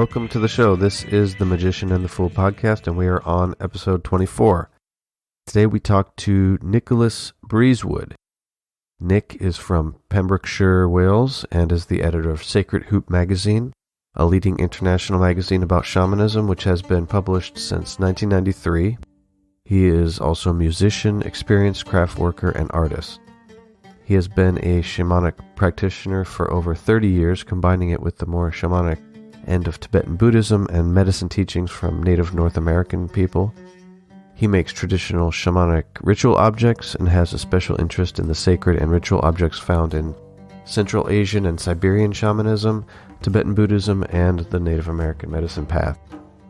welcome to the show. This is the Magician and the Fool podcast, and we are on episode 24. Today we talk to Nicolas Breezewood. Nick is from Pembrokeshire, Wales, and is the editor of Sacred Hoop magazine, a leading international magazine about shamanism, which has been published since 1993. He is also a musician, experienced craft worker, and artist. He has been a shamanic practitioner for over 30 years, combining it with the more shamanic end of Tibetan Buddhism and medicine teachings from native North American people. He makes traditional shamanic ritual objects and has a special interest in the sacred and ritual objects found in Central Asian and Siberian shamanism, Tibetan Buddhism, and the Native American medicine path.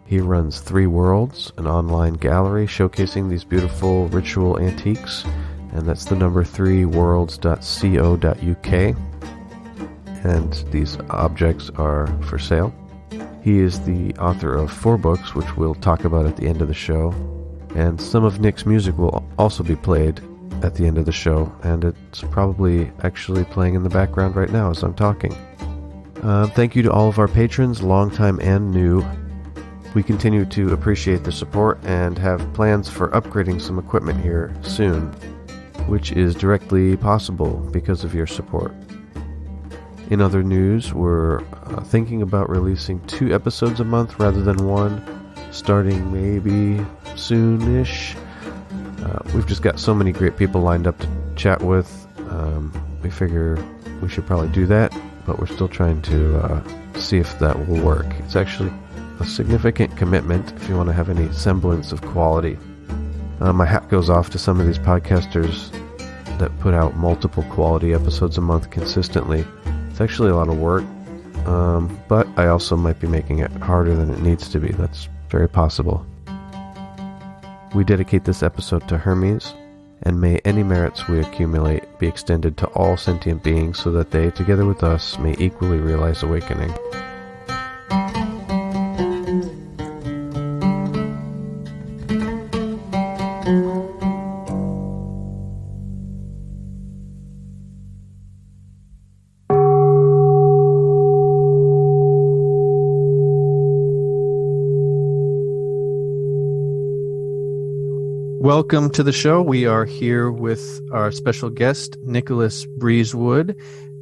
He runs 3 Worlds, an online gallery showcasing these beautiful ritual antiques, and that's the number 3worlds.co.uk, and these objects are for sale. He is the author of 4 books, which we'll talk about at the end of the show, and some of Nick's music will also be played at the end of the show, and it's probably actually playing in the background right now as I'm talking. Thank you to all of our patrons, longtime and new. We continue to appreciate the support and have plans for upgrading some equipment here soon, which is directly possible because of your support. In other news, we're thinking about releasing 2 episodes a month rather than 1, starting maybe soonish. We've just got so many great people lined up to chat with. We figure we should probably do that, but we're still trying to see if that will work. It's actually a significant commitment if you want to have any semblance of quality. My hat goes off to some of these podcasters that put out multiple quality episodes a month consistently. It's actually a lot of work, but I also might be making it harder than it needs to be. That's very possible. We dedicate this episode to Hermes, and may any merits we accumulate be extended to all sentient beings so that they, together with us, may equally realize awakening. Welcome to the show. We are here with our special guest, Nicolas Breezewood,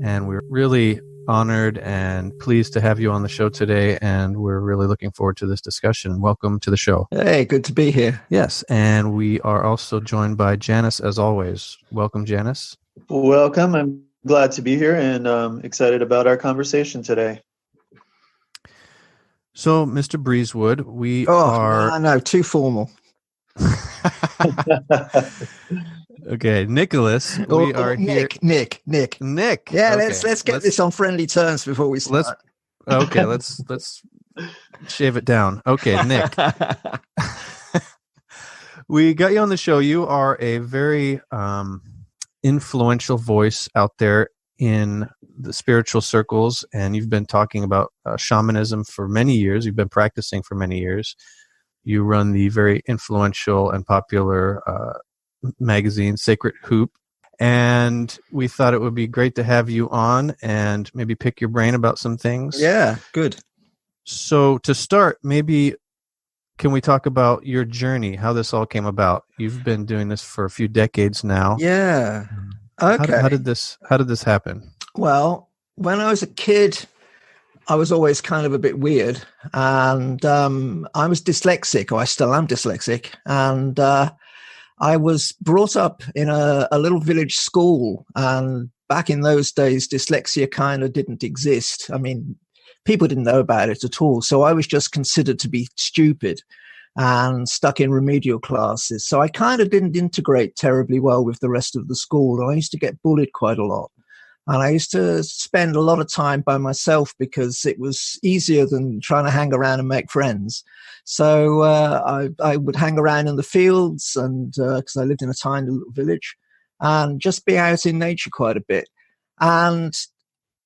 and we're really honored and pleased to have you on the show today, and we're really looking forward to this discussion. Welcome to the show. Hey, good to be here. Yes, and we are also joined by Janice, as always. Welcome, Janice. Welcome. I'm glad to be here and excited about our conversation today. So, Mr. Breezewood, we are... No, too formal. Okay, Nicolas, we are Nick. here. Nick. Yeah, okay. let's get this on friendly terms before we start. Let's shave it down. Okay, Nick. We got you on the show. You are a very influential voice out there in the spiritual circles, and you've been talking about shamanism for many years. You've been practicing for many years. You run the very influential and popular magazine, Sacred Hoop, and we thought it would be great to have you on and maybe pick your brain about some things. Yeah, good. So to start, maybe can we talk about your journey, how this all came about? You've been doing this for a few decades now. Yeah. Okay. How did this happen? Well, when I was a kid, I was always kind of a bit weird, and I was dyslexic, or I still am dyslexic, and I was brought up in a little village school, and back in those days, dyslexia kind of didn't exist. I mean, people didn't know about it at all, so I was just considered to be stupid and stuck in remedial classes. So I kind of didn't integrate terribly well with the rest of the school, and I used to get bullied quite a lot. And I used to spend a lot of time by myself because it was easier than trying to hang around and make friends. So I would hang around in the fields, and because I lived in a tiny little village, and just be out in nature quite a bit. And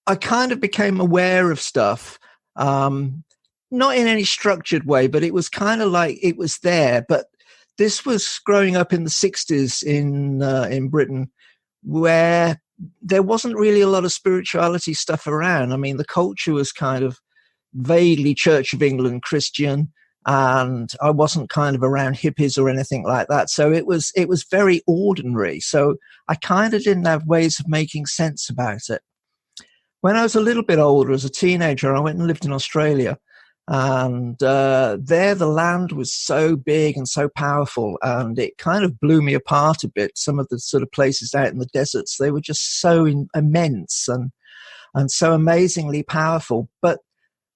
I kind of became aware of stuff, not in any structured way, but it was kind of like it was there. But this was growing up in the 60s in Britain, where there wasn't really a lot of spirituality stuff around. I mean, the culture was kind of vaguely Church of England Christian, and I wasn't kind of around hippies or anything like that. So it was very ordinary. So I kind of didn't have ways of making sense about it. When I was a little bit older, as a teenager, I went and lived in Australia. And there the land was so big and so powerful, and it kind of blew me apart a bit. Some of the sort of places out in the deserts, they were just so immense and so amazingly powerful. But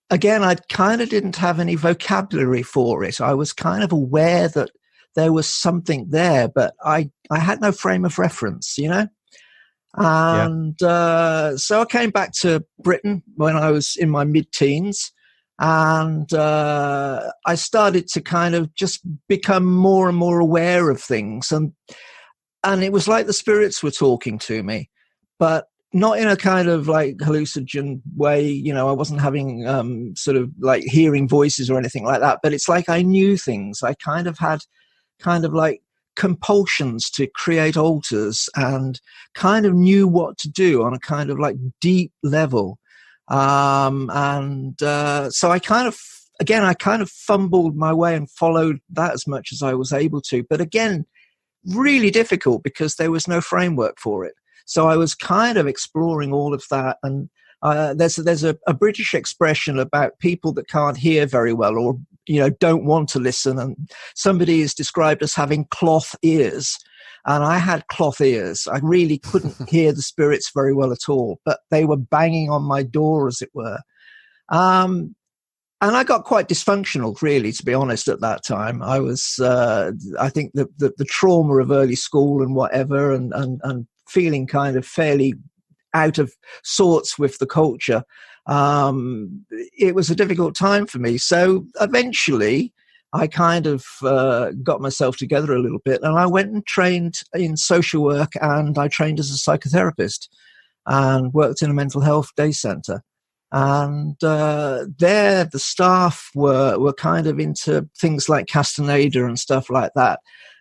again, I kind of didn't have any vocabulary for it. I was kind of aware that there was something there, but I had no frame of reference, you know? And so I came back to Britain when I was in my mid-teens. And I started to kind of just become more and more aware of things. And it was like the spirits were talking to me, but not in a kind of like hallucinogen way. You know, I wasn't having sort of like hearing voices or anything like that. But it's like I knew things. I kind of had kind of like compulsions to create altars and kind of knew what to do on a kind of like deep level. So I kind of fumbled my way and followed that as much as I was able to, but again, really difficult because there was no framework for it. So I was kind of exploring all of that. And, there's a British expression about people that can't hear very well or, you know, don't want to listen. And somebody is described as having cloth ears. And I had cloth ears. I really couldn't hear the spirits very well at all, but they were banging on my door, as it were. And I got quite dysfunctional, really, to be honest, at that time. I was, I think the trauma of early school and whatever, and feeling kind of fairly out of sorts with the culture. It was a difficult time for me. So eventually, I kind of got myself together a little bit, and I went and trained in social work, and I trained as a psychotherapist and worked in a mental health day center. And there the staff were kind of into things like Castaneda and stuff like that.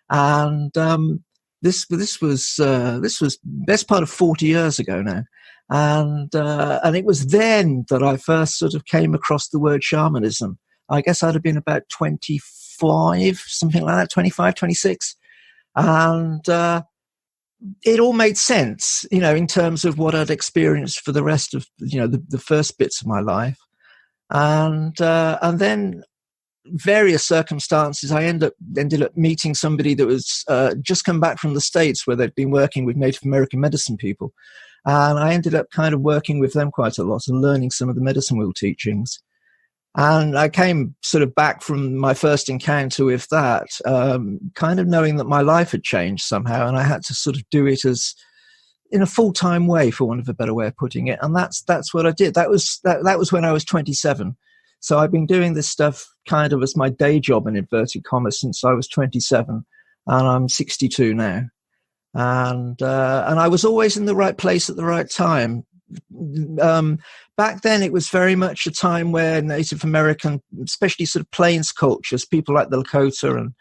And this was best part of 40 years ago now. And it was then that I first sort of came across the word shamanism. I guess I'd have been about 25, something like that, 25, 26. And it all made sense, you know, in terms of what I'd experienced for the rest of, you know, the first bits of my life. And then various circumstances, I ended up meeting somebody that was just come back from the States where they'd been working with Native American medicine people. And I ended up kind of working with them quite a lot and learning some of the medicine wheel teachings. And I came sort of back from my first encounter with that, kind of knowing that my life had changed somehow, and I had to sort of do it as in a full-time way, for want of a better way of putting it. And that's what I did. That was when I was 27. So I've been doing this stuff kind of as my day job, in inverted commas, since I was 27, and I'm 62 now. And I was always in the right place at the right time. Back then, it was very much a time where Native American, especially sort of plains cultures, people like the Lakota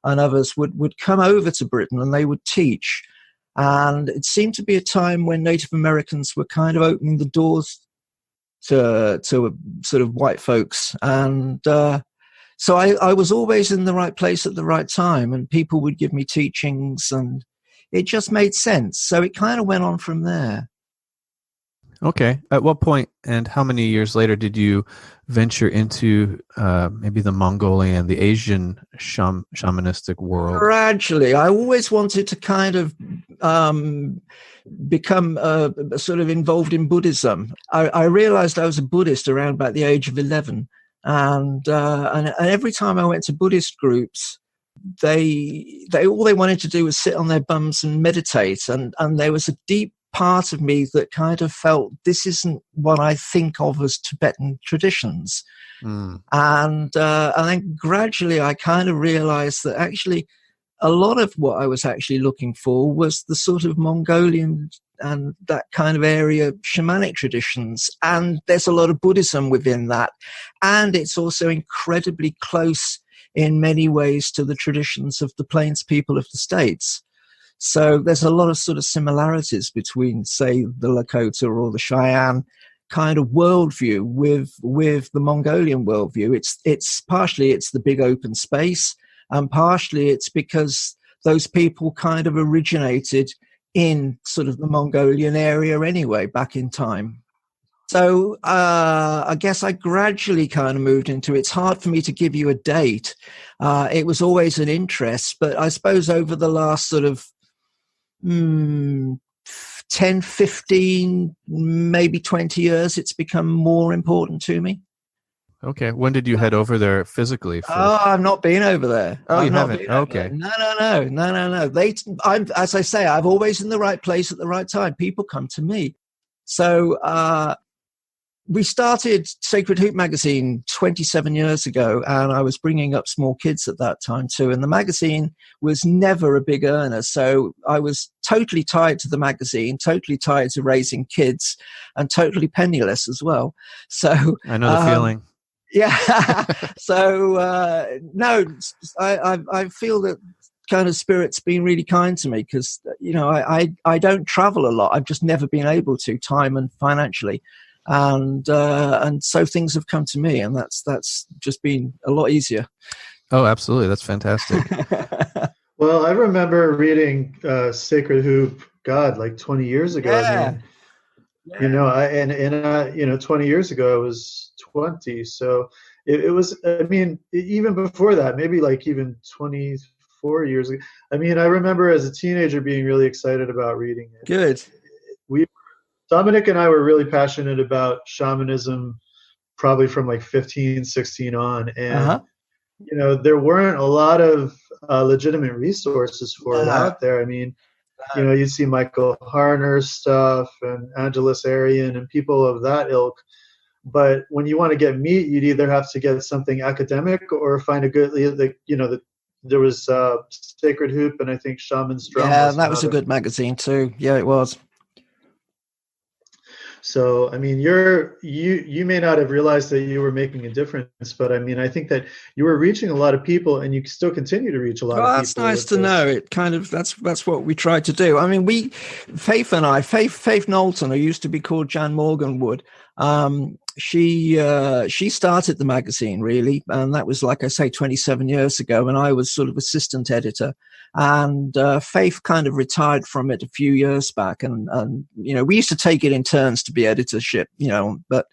and others would come over to Britain and they would teach. And it seemed to be a time when Native Americans were kind of opening the doors to sort of white folks. And so I was always in the right place at the right time, and people would give me teachings, and it just made sense. So it kind of went on from there. Okay. At what point and how many years later did you venture into maybe the Mongolian, the Asian shamanistic world? Gradually. I always wanted to kind of become sort of involved in Buddhism. I realized I was a Buddhist around about the age of 11. And every time I went to Buddhist groups, they all they wanted to do was sit on their bums and meditate. And there was a deep part of me that kind of felt this isn't what I think of as Tibetan traditions. And then gradually I kind of realized that actually a lot of what I was actually looking for was the sort of Mongolian and that kind of area shamanic traditions. And there's a lot of Buddhism within that. And it's also incredibly close in many ways to the traditions of the plains people of the States. So there's a lot of sort of similarities between, say, the Lakota or the Cheyenne kind of worldview with the Mongolian worldview. It's partially it's the big open space, and partially it's because those people kind of originated in sort of the Mongolian area anyway, back in time. So I guess I gradually kind of moved into it. It's hard for me to give you a date. It was always an interest, but I suppose over the last sort of 10, 15, maybe 20 years, it's become more important to me. Okay. When did you head over there physically? I've not been over there. Oh, you haven't? Okay. No. I'm, as I say, I'm always in the right place at the right time. People come to me. So we started Sacred Hoop magazine 27 years ago, and I was bringing up small kids at that time too. And the magazine was never a big earner. So I was totally tied to the magazine, totally tied to raising kids, and totally penniless as well. So I know the feeling. Yeah. So, no, I feel that kind of spirit's been really kind to me because, you know, I don't travel a lot. I've just never been able to, time and financially. And so things have come to me, and that's just been a lot easier. Oh, absolutely. That's fantastic. Well, I remember reading Sacred Hoop, God, like 20 years ago. Yeah. I mean, you know, 20 years ago I was 20. So it was, I mean, even before that, maybe like even 24 years ago. I mean, I remember as a teenager being really excited about reading it. Good. Dominic and I were really passionate about shamanism probably from like 15, 16 on. And, you know, there weren't a lot of legitimate resources for it out there. I mean, you know, you see Michael Harner's stuff and Angelus Arian and people of that ilk. But when you want to get meat, you'd either have to get something academic or find a good, you know, there was Sacred Hoop and I think Shaman's Drum. Yeah, that was a good magazine too. Yeah, it was. So, I mean, you may not have realized that you were making a difference, but I mean, I think that you were reaching a lot of people, and you still continue to reach a lot of people. That's nice to know. It kind of that's what we tried to do. I mean, Faith Knowlton, who used to be called Jan Morganwood, she started the magazine really, and that was, like I say, 27 years ago, and I was sort of assistant editor. And Faith kind of retired from it a few years back, and you know, we used to take it in turns to be editorship, you know, but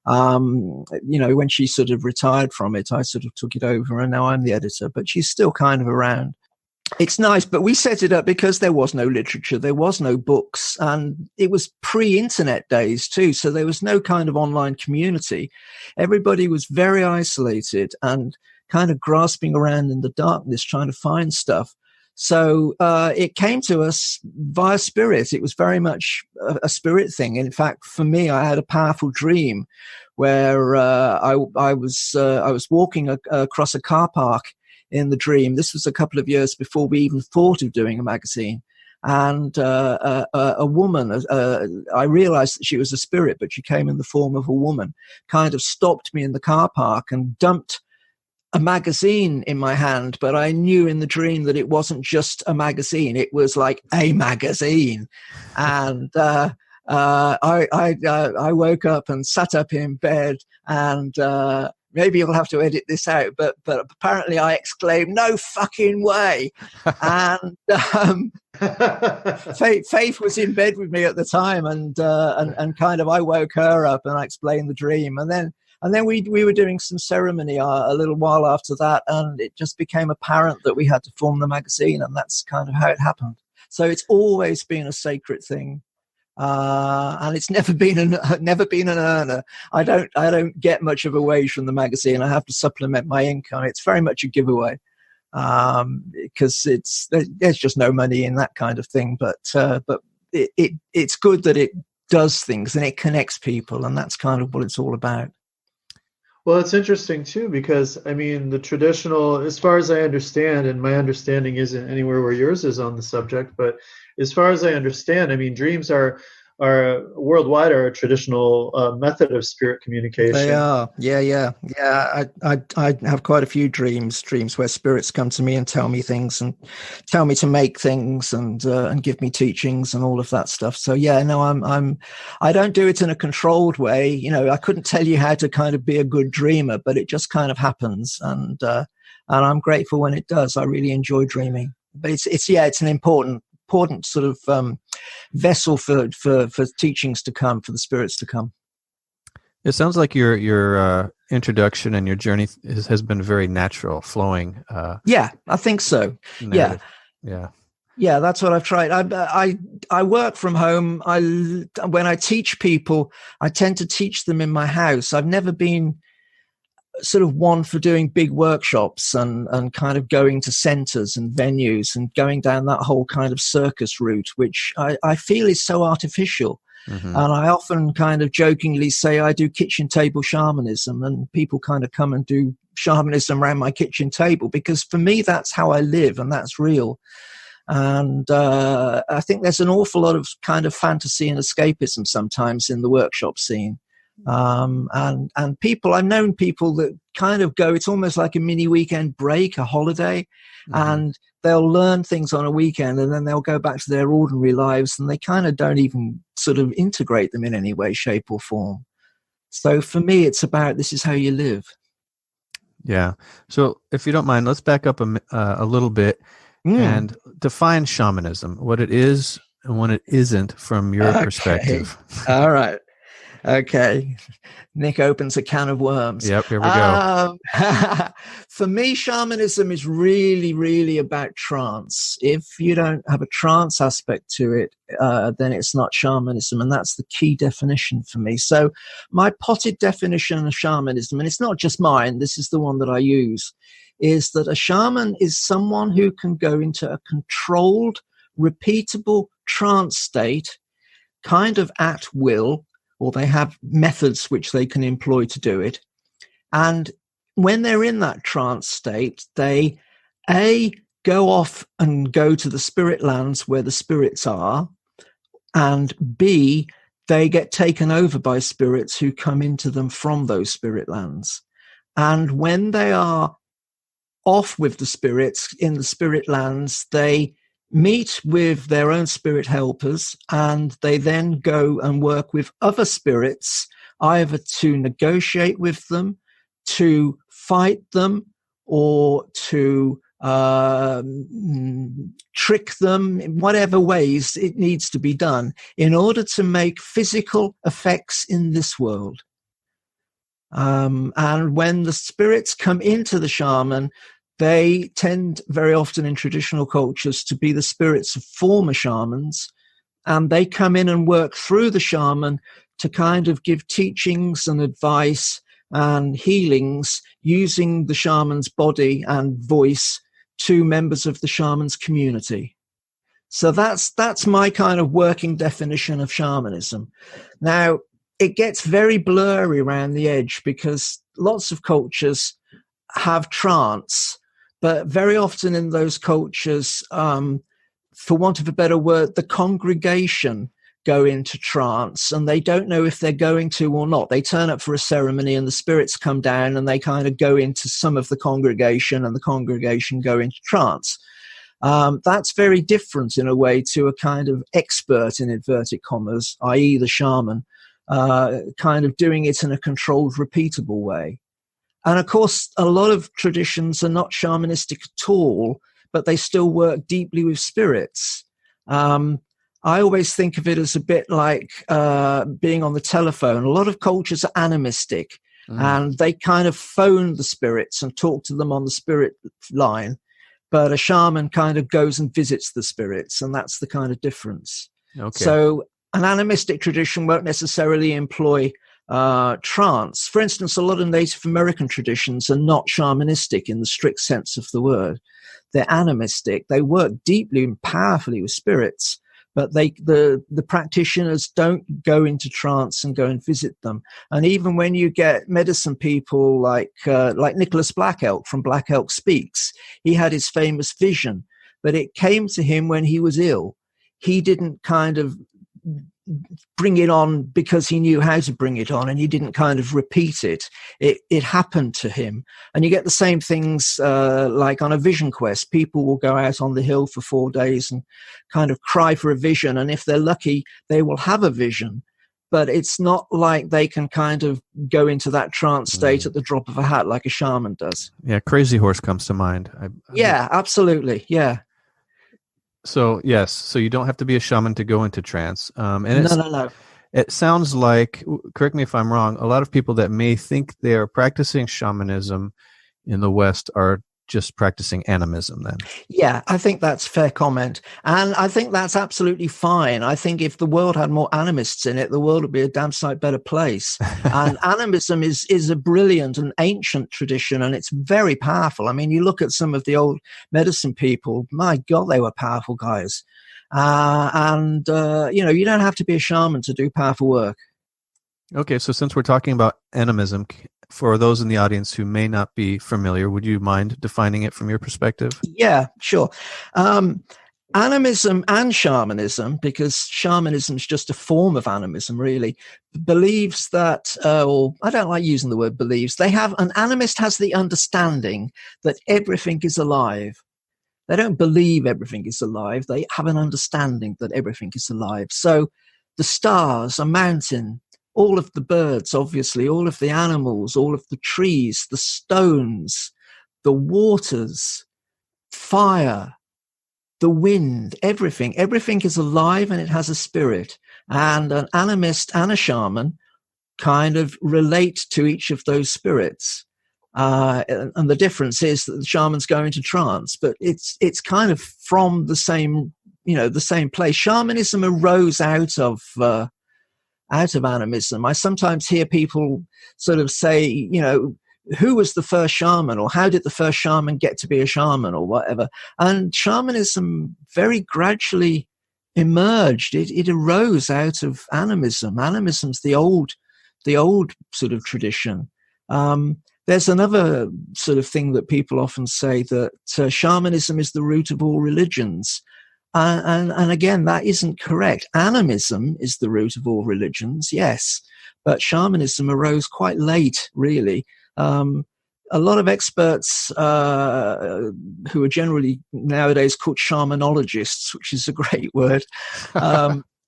you know, when she sort of retired from it, I sort of took it over, and now I'm the editor, but she's still kind of around. It's nice, but we set it up because there was no literature, there was no books, and it was pre-internet days too, so there was no kind of online community. Everybody was very isolated and kind of grasping around in the darkness trying to find stuff. So it came to us via spirit. It was very much a spirit thing. In fact, for me, I had a powerful dream where I was walking across a car park in the dream. This was a couple of years before we even thought of doing a magazine. And a woman, I realized that she was a spirit, but she came in the form of a woman, kind of stopped me in the car park and dumped a magazine in my hand, but I knew in the dream that it wasn't just a magazine. It was like a magazine. And I woke up and sat up in bed, and maybe you'll have to edit this out, but apparently I exclaimed, "No fucking way." And Faith was in bed with me at the time, and kind of I woke her up and I explained the dream, and then we were doing some ceremony a little while after that, and it just became apparent that we had to form the magazine, and that's kind of how it happened. So it's always been a sacred thing, and it's never been an earner. I don't get much of a wage from the magazine. I have to supplement my income. It's very much a giveaway, because there's just no money in that kind of thing. But it's good that it does things and it connects people, and that's kind of what it's all about. Well, it's interesting too, because I mean, the traditional, as far as I understand, and my understanding isn't anywhere where yours is on the subject, but as far as I understand, I mean, dreams are worldwide are a traditional method of spirit communication. They are, yeah. I have quite a few dreams where spirits come to me and tell me things and tell me to make things and give me teachings and all of that stuff. So yeah, no, I don't do it in a controlled way. You know, I couldn't tell you how to kind of be a good dreamer, but it just kind of happens, and I'm grateful when it does. I really enjoy dreaming, but it's an important sort of vessel for teachings to come, for the spirits to come. It sounds like your introduction and your journey has been very natural, flowing. Yeah, I think so. Narrative. Yeah, that's what I've tried. I work from home. When I teach people, I tend to teach them in my house. I've never been sort of one for doing big workshops and kind of going to centers and venues and going down that whole kind of circus route, which I feel is so artificial. Mm-hmm. And I often kind of jokingly say I do kitchen table shamanism, and people kind of come and do shamanism around my kitchen table, because for me, that's how I live and that's real. And I think there's an awful lot of kind of fantasy and escapism sometimes in the workshop scene. And people, I've known people that kind of go, it's almost like a mini weekend break, a holiday, and they'll learn things on a weekend and then they'll go back to their ordinary lives, and they kind of don't even sort of integrate them in any way, shape or form. So for me, it's about, this is how you live. Yeah. So if you don't mind, let's back up a little bit and define shamanism, what it is and what it isn't from your perspective. All right. Okay. Nick opens a can of worms. Yep, here we go. For me, shamanism is really, really about trance. If you don't have a trance aspect to it, then it's not shamanism, and that's the key definition for me. So my potted definition of shamanism, and it's not just mine, this is the one that I use, is that a shaman is someone who can go into a controlled, repeatable trance state, kind of at will, or they have methods which they can employ to do it. And when they're in that trance state, they, A, go off and go to the spirit lands where the spirits are, and B, they get taken over by spirits who come into them from those spirit lands. And when they are off with the spirits in the spirit lands, they meet with their own spirit helpers, and they then go and work with other spirits, either to negotiate with them, to fight them, or to trick them in whatever ways it needs to be done in order to make physical effects in this world. And when the spirits come into the shaman, they tend very often in traditional cultures to be the spirits of former shamans, and they come in and work through the shaman to kind of give teachings and advice and healings using the shaman's body and voice to members of the shaman's community. So that's my kind of working definition of shamanism. Now, it gets very blurry around the edge because lots of cultures have trance, but very often in those cultures, for want of a better word, the congregation go into trance and they don't know if they're going to or not. They turn up for a ceremony and the spirits come down and they kind of go into some of the congregation and the congregation go into trance. That's very different in a way to a kind of expert in inverted commas, i.e. the shaman, kind of doing it in a controlled, repeatable way. And of course, a lot of traditions are not shamanistic at all, but they still work deeply with spirits. I always think of it as a bit like being on the telephone. A lot of cultures are animistic, and they kind of phone the spirits and talk to them on the spirit line. But a shaman kind of goes and visits the spirits, and that's the kind of difference. Okay. So an animistic tradition won't necessarily employ trance. For instance, a lot of Native American traditions are not shamanistic in the strict sense of the word. They're animistic. They work deeply and powerfully with spirits, but the practitioners don't go into trance and go and visit them. And even when you get medicine people like Nicolas Black Elk from Black Elk Speaks, he had his famous vision, but it came to him when he was ill. He didn't kind of bring it on because he knew how to bring it on, and he didn't kind of repeat it. It happened to him. And you get the same things like on a vision quest. People will go out on the hill for 4 days and kind of cry for a vision, and if they're lucky, they will have a vision. But it's not like they can kind of go into that trance state at the drop of a hat like a shaman does. Yeah, Crazy Horse comes to mind. Yeah, absolutely. Yeah. So, yes, so you don't have to be a shaman to go into trance. No. It sounds like, correct me if I'm wrong, a lot of people that may think they're practicing shamanism in the West are just practicing animism then. Yeah, I think that's a fair comment. And I think that's absolutely fine. I think if the world had more animists in it, the world would be a damn sight better place. And animism is a brilliant and ancient tradition, and it's very powerful. I mean, you look at some of the old medicine people, my God, they were powerful guys. You know, you don't have to be a shaman to do powerful work. Okay, so since we're talking about animism, for those in the audience who may not be familiar, would you mind defining it from your perspective? Yeah, sure. Animism and shamanism, because shamanism is just a form of animism, really, believes that, or I don't like using the word believes, an animist has the understanding that everything is alive. They don't believe everything is alive. They have an understanding that everything is alive. So the stars, a mountain, all of the birds, obviously, all of the animals, all of the trees, the stones, the waters, fire, the wind, everything is alive and it has a spirit. And an animist and a shaman kind of relate to each of those spirits. And the difference is that the shamans go into trance, but it's kind of from the same, the same place. Shamanism arose out of animism. I sometimes hear people sort of say, who was the first shaman, or how did the first shaman get to be a shaman, or whatever. And shamanism very gradually emerged. It arose out of animism. Animism's the old sort of tradition. There's another sort of thing that people often say, that shamanism is the root of all religions. And again, that isn't correct. Animism is the root of all religions, yes, but shamanism arose quite late, really. A lot of experts who are generally nowadays called shamanologists, which is a great word,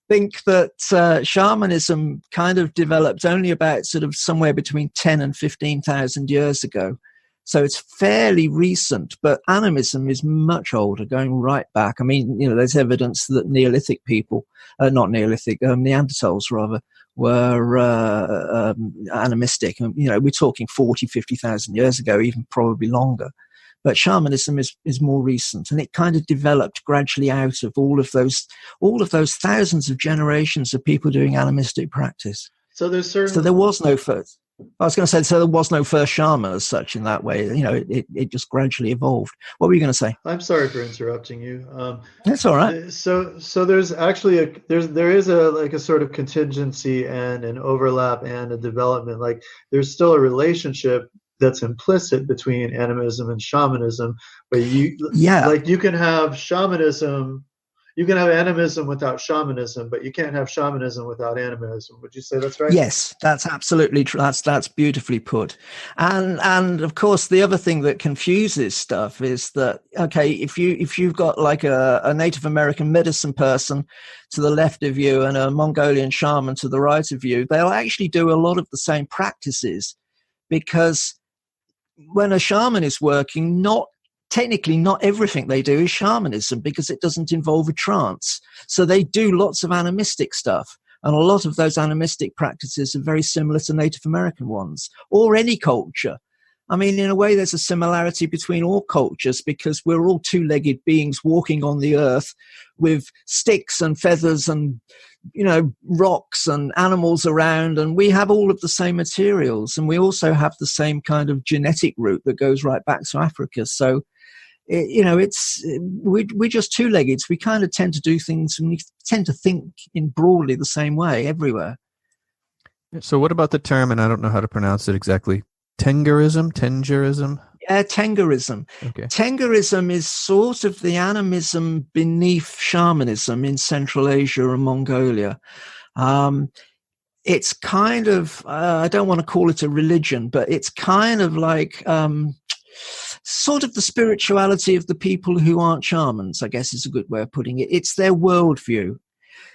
think that shamanism kind of developed only about sort of somewhere between 10 and 15,000 years ago. So it's fairly recent, but animism is much older, going right back. I mean, there's evidence that Neolithic people, Neanderthals rather, were animistic. We're talking 40, 50,000 years ago, even probably longer. But shamanism is more recent, and it kind of developed gradually out of all of those thousands of generations of people doing animistic practice. So there was no first. I was going to say, so there was no first shaman as such in that way. It just gradually evolved. What were you going to say? I'm sorry for interrupting you. That's all right. So there's actually there is a sort of contingency and an overlap and a development. Like there's still a relationship that's implicit between animism and shamanism, but you can have shamanism. You can have animism without shamanism, but you can't have shamanism without animism. Would you say that's right? Yes, that's absolutely true. That's beautifully put. And of course, the other thing that confuses stuff is that, okay, if you've got like a Native American medicine person to the left of you and a Mongolian shaman to the right of you, they'll actually do a lot of the same practices, because when a shaman is working, technically not everything they do is shamanism, because it doesn't involve a trance. So they do lots of animistic stuff. And a lot of those animistic practices are very similar to Native American ones, or any culture. I mean, in a way, there's a similarity between all cultures, because we're all two-legged beings walking on the earth with sticks and feathers and, rocks and animals around, and we have all of the same materials, and we also have the same kind of genetic root that goes right back to Africa. So, we're just two-legged. We kind of tend to do things, and we tend to think in broadly the same way everywhere. So what about the term, and I don't know how to pronounce it exactly, Tengerism? Yeah, Tengerism. Okay. Tengerism is sort of the animism beneath shamanism in Central Asia and Mongolia. It's kind of, I don't want to call it a religion, but it's kind of like sort of the spirituality of the people who aren't shamans, I guess is a good way of putting it. It's their worldview.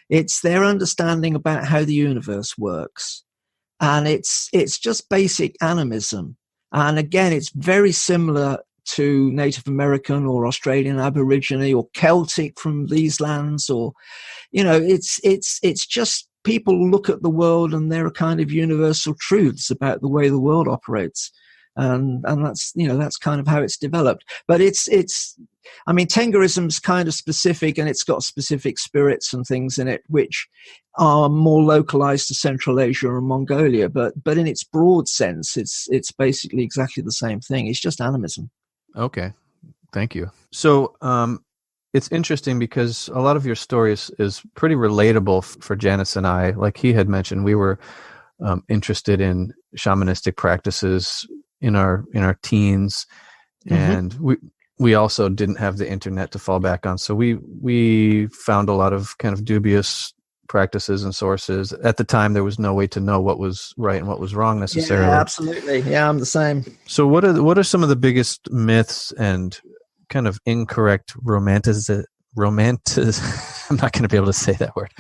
It's their understanding about how the universe works. And it's just basic animism. And again, it's very similar to Native American or Australian Aborigine or Celtic from these lands, or, you know, it's just people look at the world and there are kind of universal truths about the way the world operates. And that's, you know, that's kind of how it's developed. But I mean, Tengarism's kind of specific, and it's got specific spirits and things in it, which are more localized to Central Asia and Mongolia. But in its broad sense, it's basically exactly the same thing. It's just animism. Okay. Thank you. So, it's interesting because a lot of your story is pretty relatable for Janice and I. Like he had mentioned, we were interested in shamanistic practices in our teens, and we also didn't have the internet to fall back on. So we found a lot of kind of dubious practices and sources. At the time, there was no way to know what was right and what was wrong necessarily. Yeah, absolutely. Yeah, I'm the same. So what are some of the biggest myths and kind of incorrect I'm not going to be able to say that word.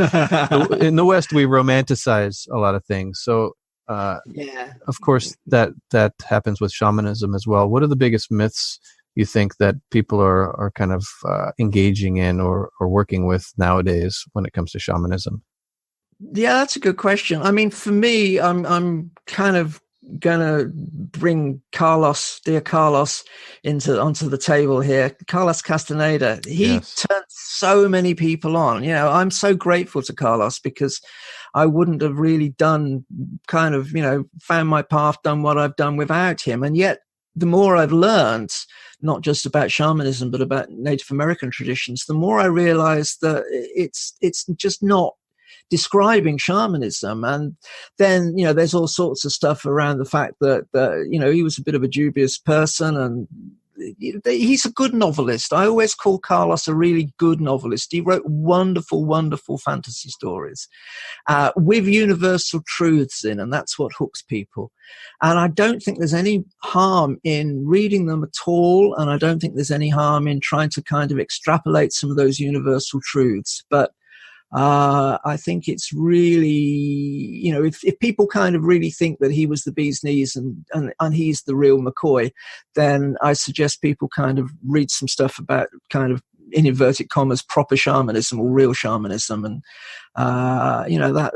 In the West, we romanticize a lot of things. So, of course, that happens with shamanism as well. What are the biggest myths you think that people are kind of engaging in or working with nowadays when it comes to shamanism? Yeah, that's a good question. I mean, for me, I'm kind of gonna bring dear Carlos, onto the table here. Carlos Castaneda, he turned so many people on. You know, I'm so grateful to Carlos because I wouldn't have really found my path, done what I've done without him. And yet, the more I've learned, not just about shamanism, but about Native American traditions, the more I realize that it's just not describing shamanism. And then, you know, there's all sorts of stuff around the fact that you know, he was a bit of a dubious person, and he's a good novelist. I always call Carlos a really good novelist. He wrote wonderful, wonderful fantasy stories with universal truths in, and that's what hooks people. And I don't think there's any harm in reading them at all, and I don't think there's any harm in trying to kind of extrapolate some of those universal truths. But I think it's really, you know, if people kind of really think that he was the bee's knees and he's the real McCoy, then I suggest people kind of read some stuff about kind of, in inverted commas, proper shamanism or real shamanism. And, you know,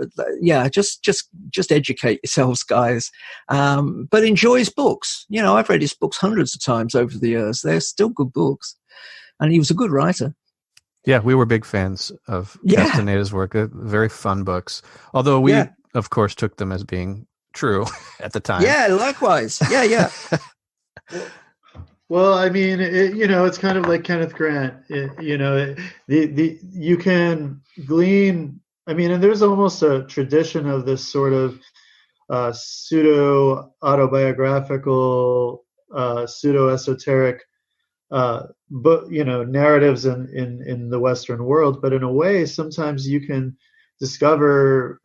just educate yourselves, guys. But enjoy his books. You know, I've read his books hundreds of times over the years. They're still good books. And he was a good writer. Yeah, we were big fans of Castaneda's work. Very fun books. Although we, of course, took them as being true at the time. Yeah, likewise. Yeah. Well, I mean, it's kind of like Kenneth Grant. You can glean. I mean, and there's almost a tradition of this sort of pseudo autobiographical, pseudo esoteric. But narratives in the Western world, but in a way, sometimes you can discover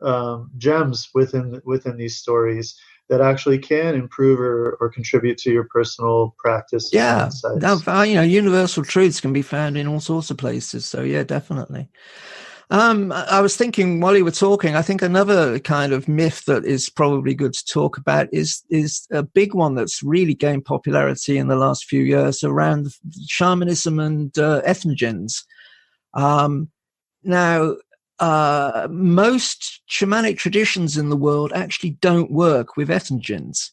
gems within these stories that actually can improve or contribute to your personal practice. Yeah, universal truths can be found in all sorts of places. So yeah, definitely. I was thinking while you were talking, I think another kind of myth that is probably good to talk about is a big one that's really gained popularity in the last few years around shamanism and ethnogens. Now, most shamanic traditions in the world actually don't work with ethnogens.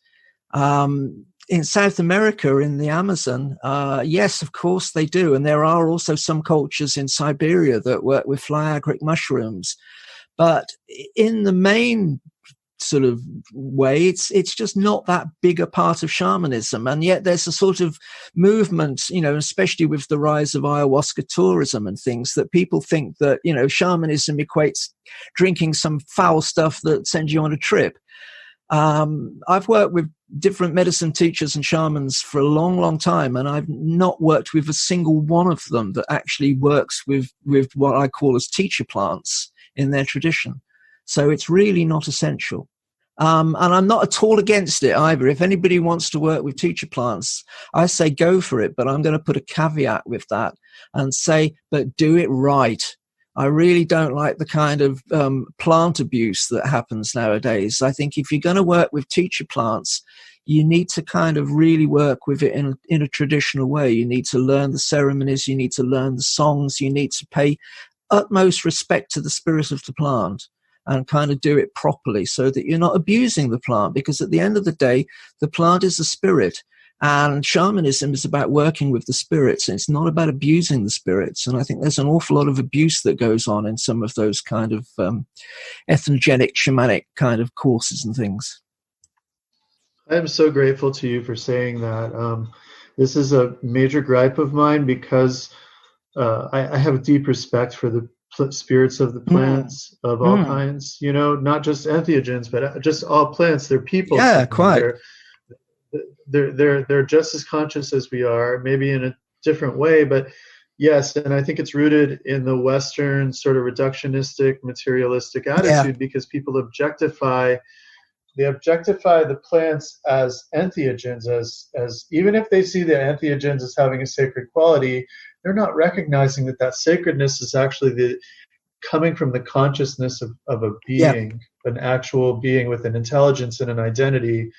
In South America, in the Amazon, yes, of course they do. And there are also some cultures in Siberia that work with fly agaric mushrooms. But in the main sort of way, it's just not that big a part of shamanism. And yet there's a sort of movement, especially with the rise of ayahuasca tourism and things, that people think that, shamanism equates drinking some foul stuff that sends you on a trip. I've worked with different medicine teachers and shamans for a long, long time, and I've not worked with a single one of them that actually works with what I call as teacher plants in their tradition. So it's really not essential. And I'm not at all against it either. If anybody wants to work with teacher plants, I say go for it, but I'm going to put a caveat with that and say, but do it right. I really don't like the kind of plant abuse that happens nowadays. I think if you're going to work with teacher plants, you need to kind of really work with it in a traditional way. You need to learn the ceremonies. You need to learn the songs. You need to pay utmost respect to the spirit of the plant and kind of do it properly so that you're not abusing the plant, because at the end of the day, the plant is a spirit. And shamanism is about working with the spirits. And it's not about abusing the spirits. And I think there's an awful lot of abuse that goes on in some of those kind of ethnogenic, shamanic kind of courses and things. I am so grateful to you for saying that. This is a major gripe of mine because I have a deep respect for the spirits of the plants of all kinds, you know, not just entheogens, but just all plants. They're people. Yeah, quite. They're just as conscious as we are, maybe in a different way, but yes. And I think it's rooted in the Western sort of reductionistic, materialistic attitude because people objectify the plants as entheogens, as even if they see the entheogens as having a sacred quality, they're not recognizing that sacredness is actually coming from the consciousness of a being, an actual being with an intelligence and an identity,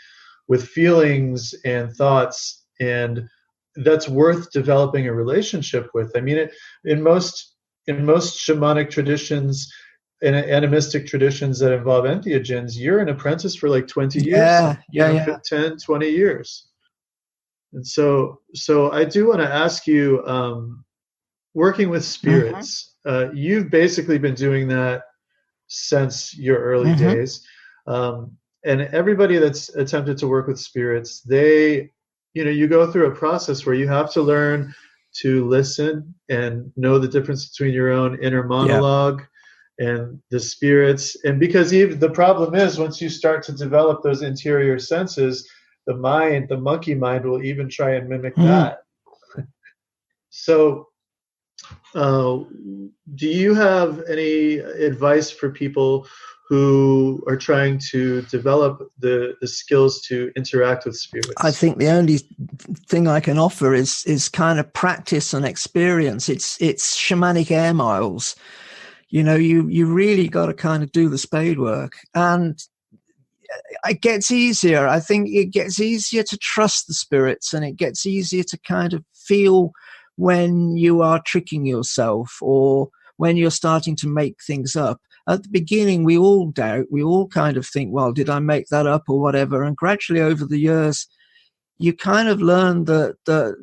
with feelings and thoughts, and that's worth developing a relationship with. I mean, in most shamanic traditions, in animistic traditions that involve entheogens, you're an apprentice for like 20 years, 10, 20 years. And so I do want to ask you, working with spirits, you've basically been doing that since your early days. And everybody that's attempted to work with spirits, you go through a process where you have to learn to listen and know the difference between your own inner monologue and the spirits. And because the problem is, once you start to develop those interior senses, the monkey mind will even try and mimic that. So do you have any advice for people who are trying to develop the skills to interact with spirits? I think the only thing I can offer is kind of practice and experience. It's shamanic air miles. You know, you really got to kind of do the spade work, and it gets easier. I think it gets easier to trust the spirits, and it gets easier to kind of feel when you are tricking yourself or when you're starting to make things up. At the beginning, we all doubt. We all kind of think, well, did I make that up or whatever? And gradually over the years, you kind of learn that the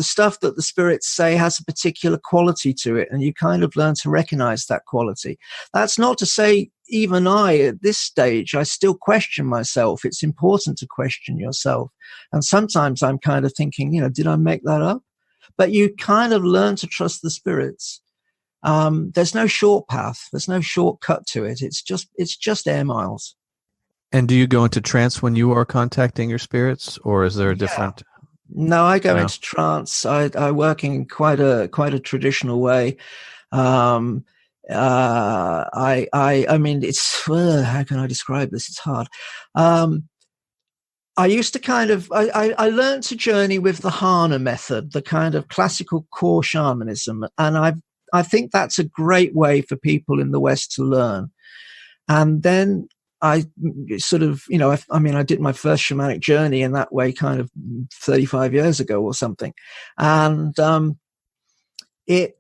stuff that the spirits say has a particular quality to it, and you kind of learn to recognize that quality. That's not to say even I, at this stage, I still question myself. It's important to question yourself. And sometimes I'm kind of thinking, did I make that up? But you kind of learn to trust the spirits. There's no short path. There's no shortcut to it. It's just air miles. And do you go into trance when you are contacting your spirits, or is there a different? No, I go into trance. I work in quite a traditional way. I mean, it's how can I describe this? It's hard. I used to I learned to journey with the Hana method, the kind of classical core shamanism, and I think that's a great way for people in the West to learn. And then I sort of, I did my first shamanic journey in that way kind of 35 years ago or something. And it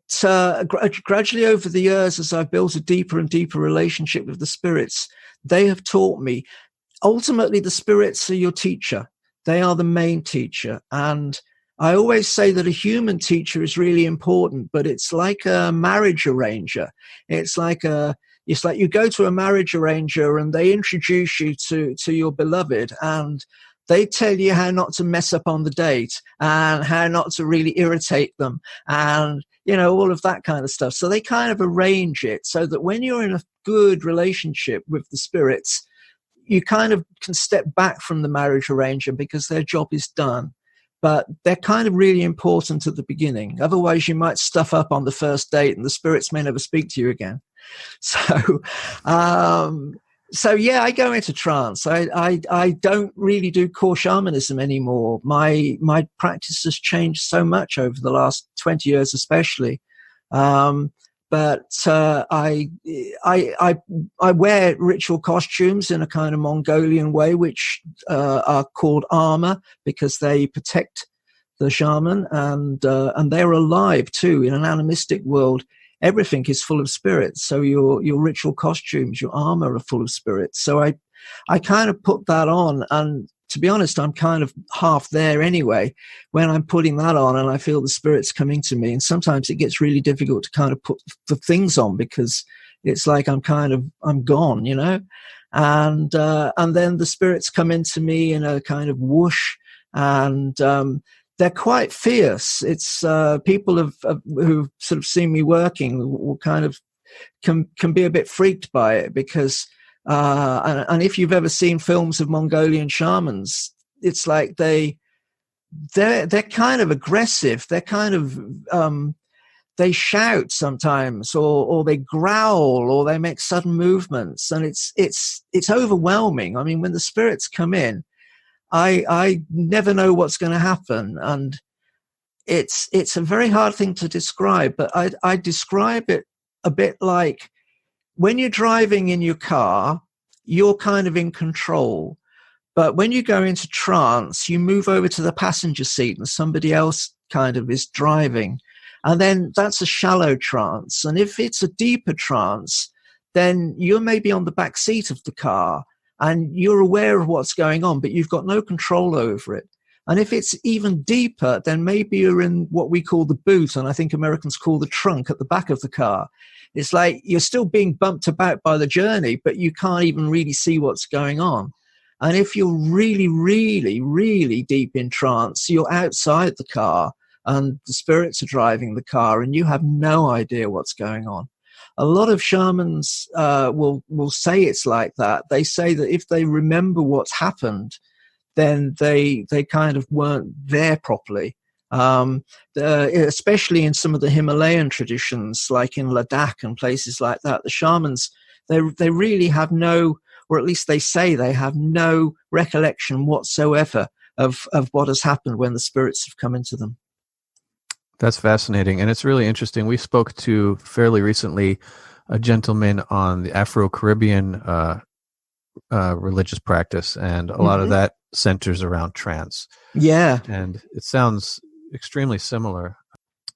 gradually over the years, as I've built a deeper and deeper relationship with the spirits, they have taught me, ultimately the spirits are your teacher. They are the main teacher. And I always say that a human teacher is really important, but it's like a marriage arranger. It's like you go to a marriage arranger and they introduce you to your beloved, and they tell you how not to mess up on the date and how not to really irritate them and, all of that kind of stuff. So they kind of arrange it so that when you're in a good relationship with the spirits, you kind of can step back from the marriage arranger because their job is done. But they're kind of really important at the beginning. Otherwise, you might stuff up on the first date and the spirits may never speak to you again. So, yeah, I go into trance. I don't really do core shamanism anymore. My practice has changed so much over the last 20 years, especially. But I wear ritual costumes in a kind of Mongolian way, which are called armor because they protect the shaman, and they're alive too. In an animistic world, everything is full of spirits. So your ritual costumes, your armor are full of spirits. So I kind of put that on, and to be honest, I'm kind of half there anyway when I'm putting that on and I feel the spirits coming to me. And sometimes it gets really difficult to kind of put the things on because it's like I'm gone, you know? And then the spirits come into me in a kind of whoosh, and they're quite fierce. It's people who've sort of seen me working will kind of can be a bit freaked by it because and if you've ever seen films of Mongolian shamans, it's like they're kind of aggressive. They're kind of they shout sometimes, or they growl, or they make sudden movements, and it's overwhelming. I mean, when the spirits come in, I never know what's going to happen, and it's a very hard thing to describe. But I describe it a bit like when you're driving in your car, you're kind of in control. But when you go into trance, you move over to the passenger seat and somebody else kind of is driving. And then that's a shallow trance. And if it's a deeper trance, then you're maybe on the back seat of the car and you're aware of what's going on, but you've got no control over it. And if it's even deeper, then maybe you're in what we call the boot, and I think Americans call the trunk at the back of the car. It's like you're still being bumped about by the journey, but you can't even really see what's going on. And if you're really, really, really deep in trance, you're outside the car and the spirits are driving the car and you have no idea what's going on. A lot of shamans will say it's like that. They say that if they remember what's happened, then they kind of weren't there properly. Especially in some of the Himalayan traditions, like in Ladakh and places like that, the shamans, they really have no, or at least they say they have no recollection whatsoever of what has happened when the spirits have come into them. That's fascinating. And it's really interesting. We spoke to fairly recently a gentleman on the Afro-Caribbean religious practice, and a lot of that centers around trance. Yeah. And it sounds extremely similar.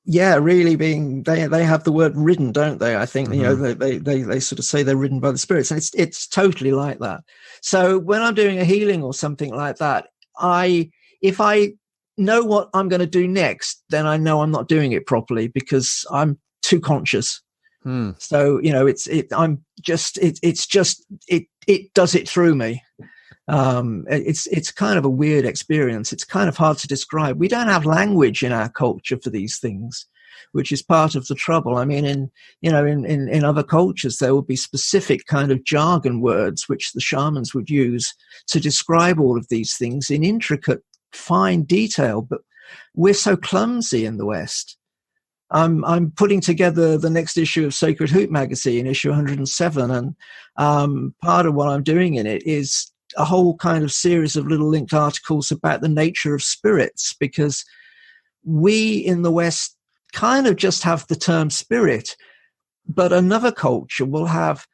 Yeah, really being, they have the word ridden, don't they? I think, you know, they sort of say they're ridden by the spirits, and it's totally like that. So when I'm doing a healing or something like that, if I know what I'm going to do next, then I know I'm not doing it properly because I'm too conscious. So, you know, it does it through me. It's kind of a weird experience. It's kind of hard to describe. We don't have language in our culture for these things, which is part of the trouble. I mean, in other cultures, there will be specific kind of jargon words which the shamans would use to describe all of these things in intricate, fine detail. But we're so clumsy in the West. I'm putting together the next issue of Sacred Hoot magazine, issue 107, and part of what I'm doing in it is a whole kind of series of little linked articles about the nature of spirits, because we in the West kind of just have the term spirit, but another culture will have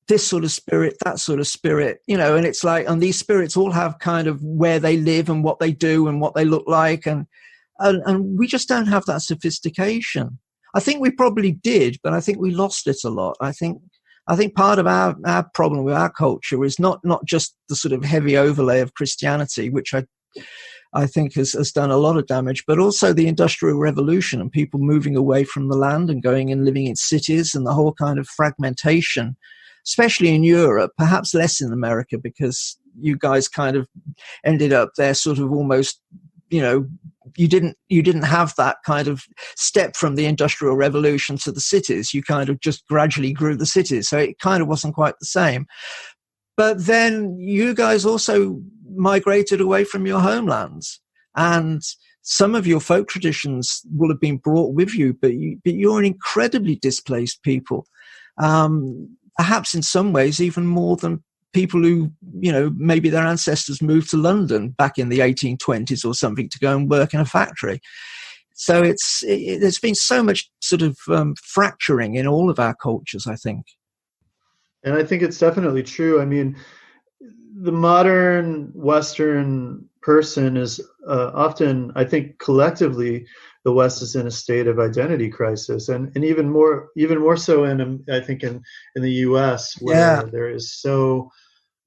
this sort of spirit, that sort of spirit, you know, and it's like, and these spirits all have kind of where they live and what they do and what they look like, and we just don't have that sophistication. I think we probably did, but I think we lost it a lot. I think part of our problem with our culture is not just the sort of heavy overlay of Christianity, which I think has done a lot of damage, but also the Industrial Revolution and people moving away from the land and going and living in cities, and the whole kind of fragmentation, especially in Europe, perhaps less in America, because you guys kind of ended up there sort of almost, you know, you didn't have that kind of step from the Industrial Revolution to the cities. You kind of just gradually grew the cities. So it kind of wasn't quite the same. But then you guys also migrated away from your homelands, and some of your folk traditions will have been brought with you, but you're an incredibly displaced people. perhaps in some ways even more than people who, maybe their ancestors moved to London back in the 1820s or something to go and work in a factory. So there's been so much sort of fracturing in all of our cultures, I think. And I think it's definitely true. I mean, the modern Western person is often, I think collectively, the West is in a state of identity crisis, and even more so I think in the U.S., where there is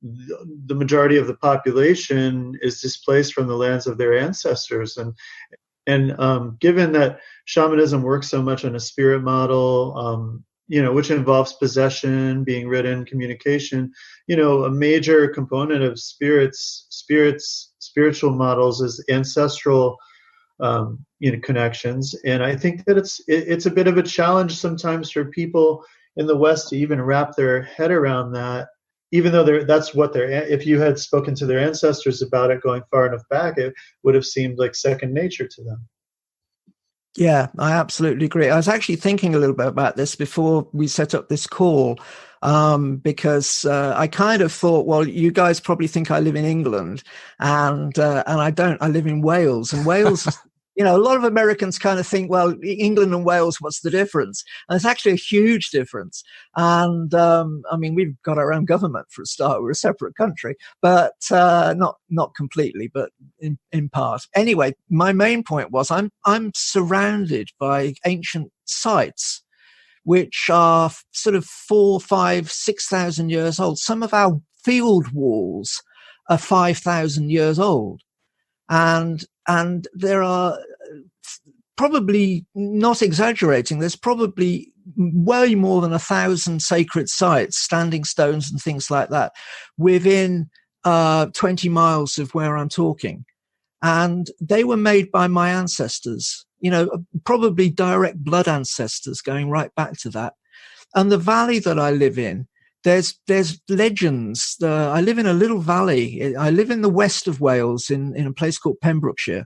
the majority of the population is displaced from the lands of their ancestors, and given that shamanism works so much on a spirit model, which involves possession, being written, communication, a major component of spiritual models is ancestral connections. And I think that it's a bit of a challenge sometimes for people in the West to even wrap their head around that, even though if you had spoken to their ancestors about it going far enough back, it would have seemed like second nature to them. Yeah, I absolutely agree. I was actually thinking a little bit about this before we set up this call, because I kind of thought, well, you guys probably think I live in England, and I don't. I live in Wales, and Wales. A lot of Americans kind of think, well, England and Wales, what's the difference? And it's actually a huge difference. And, we've got our own government for a start. We're a separate country, but not completely, but in part. Anyway, my main point was I'm surrounded by ancient sites, which are sort of 4,000, 5,000, 6,000 years old. Some of our field walls are 5,000 years old. And there are, probably not exaggerating, there's probably way more than 1,000 sacred sites, standing stones and things like that within 20 miles of where I'm talking. And they were made by my ancestors, probably direct blood ancestors going right back to that. And the valley that I live in, there's legends. I live in a little valley. I live in the west of Wales in a place called Pembrokeshire.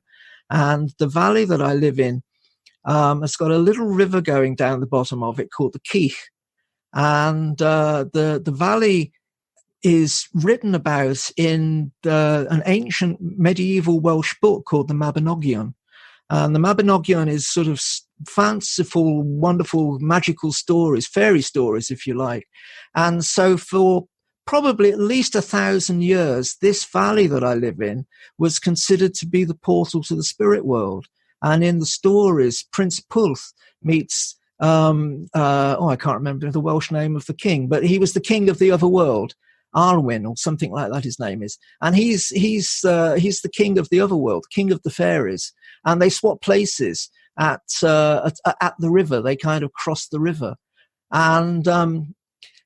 And the valley that I live in has got a little river going down the bottom of it called the Keith. And the valley is written about in an ancient medieval Welsh book called the Mabinogion. And the Mabinogion is sort of fanciful, wonderful, magical stories, fairy stories, if you like. And so for probably at least 1,000 years, this valley that I live in was considered to be the portal to the spirit world. And in the stories, Prince Pwlch meets, I can't remember the Welsh name of the king, but he was the king of the other world, Arwen or something like that his name is. And he's the king of the other world, king of the fairies. And they swap places at the river. They kind of cross the river. And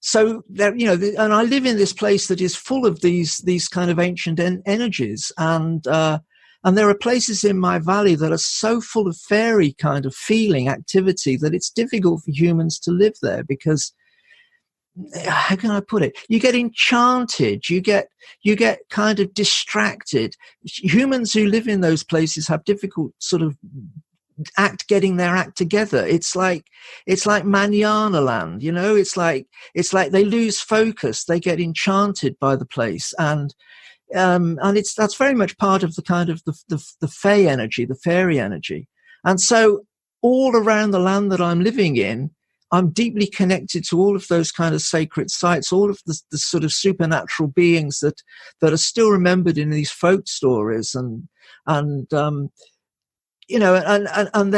so there, and I live in this place that is full of these kind of ancient energies. And there are places in my valley that are so full of fairy kind of feeling activity that it's difficult for humans to live there because, how can I put it? You get enchanted. You get kind of distracted. Humans who live in those places have difficult sort of getting their act together. It's like manana land, it's like they lose focus. They get enchanted by the place. And that's very much part of the kind of the fey energy, the fairy energy. And so all around the land that I'm living in, I'm deeply connected to all of those kind of sacred sites, all of the sort of supernatural beings that are still remembered in these folk stories, and they're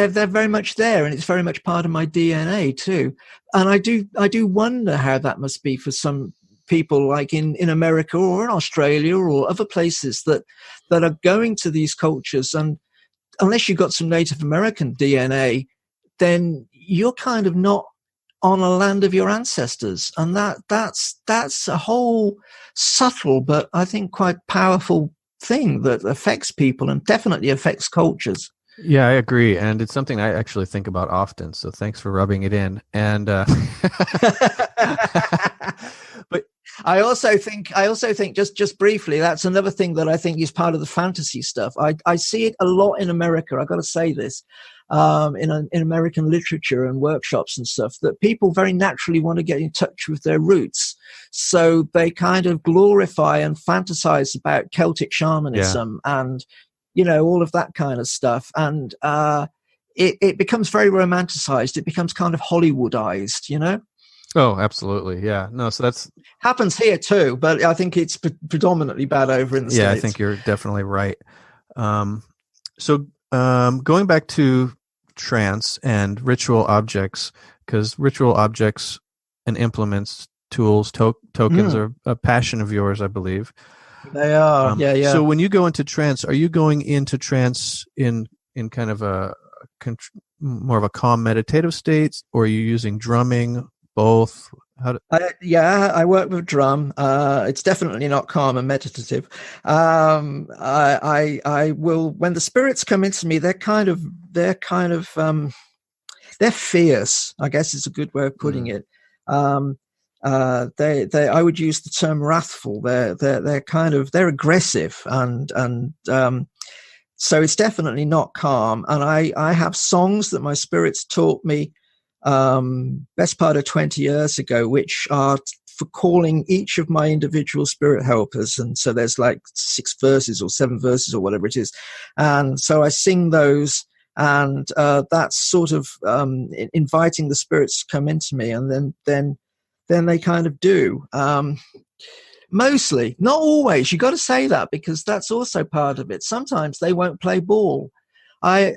very much there, and it's very much part of my DNA too. And I do wonder how that must be for some people, like in America or in Australia or other places that are going to these cultures, and unless you've got some Native American DNA, then you're kind of not on a land of your ancestors. And that's a whole subtle, but I think quite powerful thing that affects people and definitely affects cultures. Yeah, I agree. And it's something I actually think about often. So thanks for rubbing it in. And, but I also think just briefly, that's another thing that I think is part of the fantasy stuff. I see it a lot in America. I've got to say this. in American literature and workshops and stuff, that people very naturally want to get in touch with their roots. So they kind of glorify and fantasize about Celtic shamanism and, all of that kind of stuff. And it becomes very romanticized. It becomes kind of Hollywoodized, Oh, absolutely. Yeah. No, so that's happens here too, but I think it's predominantly bad over in the States. Yeah, I think you're definitely right. So going back to trance and ritual objects, because ritual objects and implements, tools, tokens are a passion of yours, I believe. They are. Yeah. So when you go into trance, are you going into trance in kind of more of a calm meditative state, or are you using drumming? Both? I work with drum. It's definitely not calm and meditative. I will, when the spirits come into me, they're fierce, I guess is a good way of putting it. I would use the term wrathful. They're aggressive and so it's definitely not calm. And I have songs that my spirits taught me best part of 20 years ago, which are for calling each of my individual spirit helpers. And so there's like 6 verses or 7 verses or whatever it is. And so I sing those, and that's sort of inviting the spirits to come into me. And then they kind of do. Mostly, not always. You got to say that, because that's also part of it. Sometimes they won't play ball. I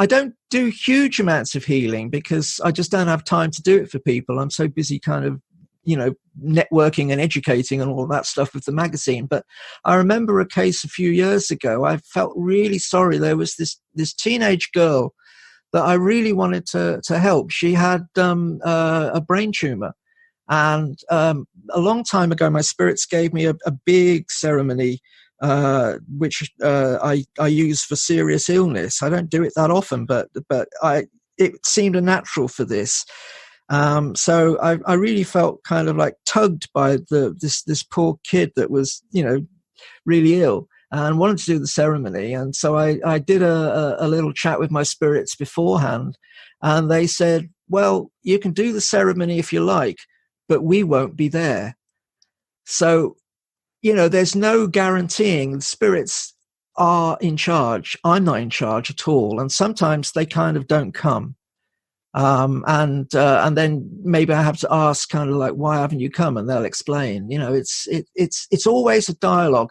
don't do huge amounts of healing because I just don't have time to do it for people. I'm so busy kind of, networking and educating and all that stuff with the magazine. But I remember a case a few years ago. I felt really sorry. There was this teenage girl that I really wanted to help. She had a brain tumor. And a long time ago, my spirits gave me a big ceremony which I use for serious illness. I don't do it that often, but it seemed a natural for this. So I really felt kind of like tugged by this poor kid that was, really ill and wanted to do the ceremony. And so I did a little chat with my spirits beforehand, and they said, well, you can do the ceremony if you like, but we won't be there. So there's no guaranteeing. The spirits are in charge. I'm not in charge at all. And sometimes they kind of don't come. And then maybe I have to ask kind of like, why haven't you come? And they'll explain. It's always a dialogue.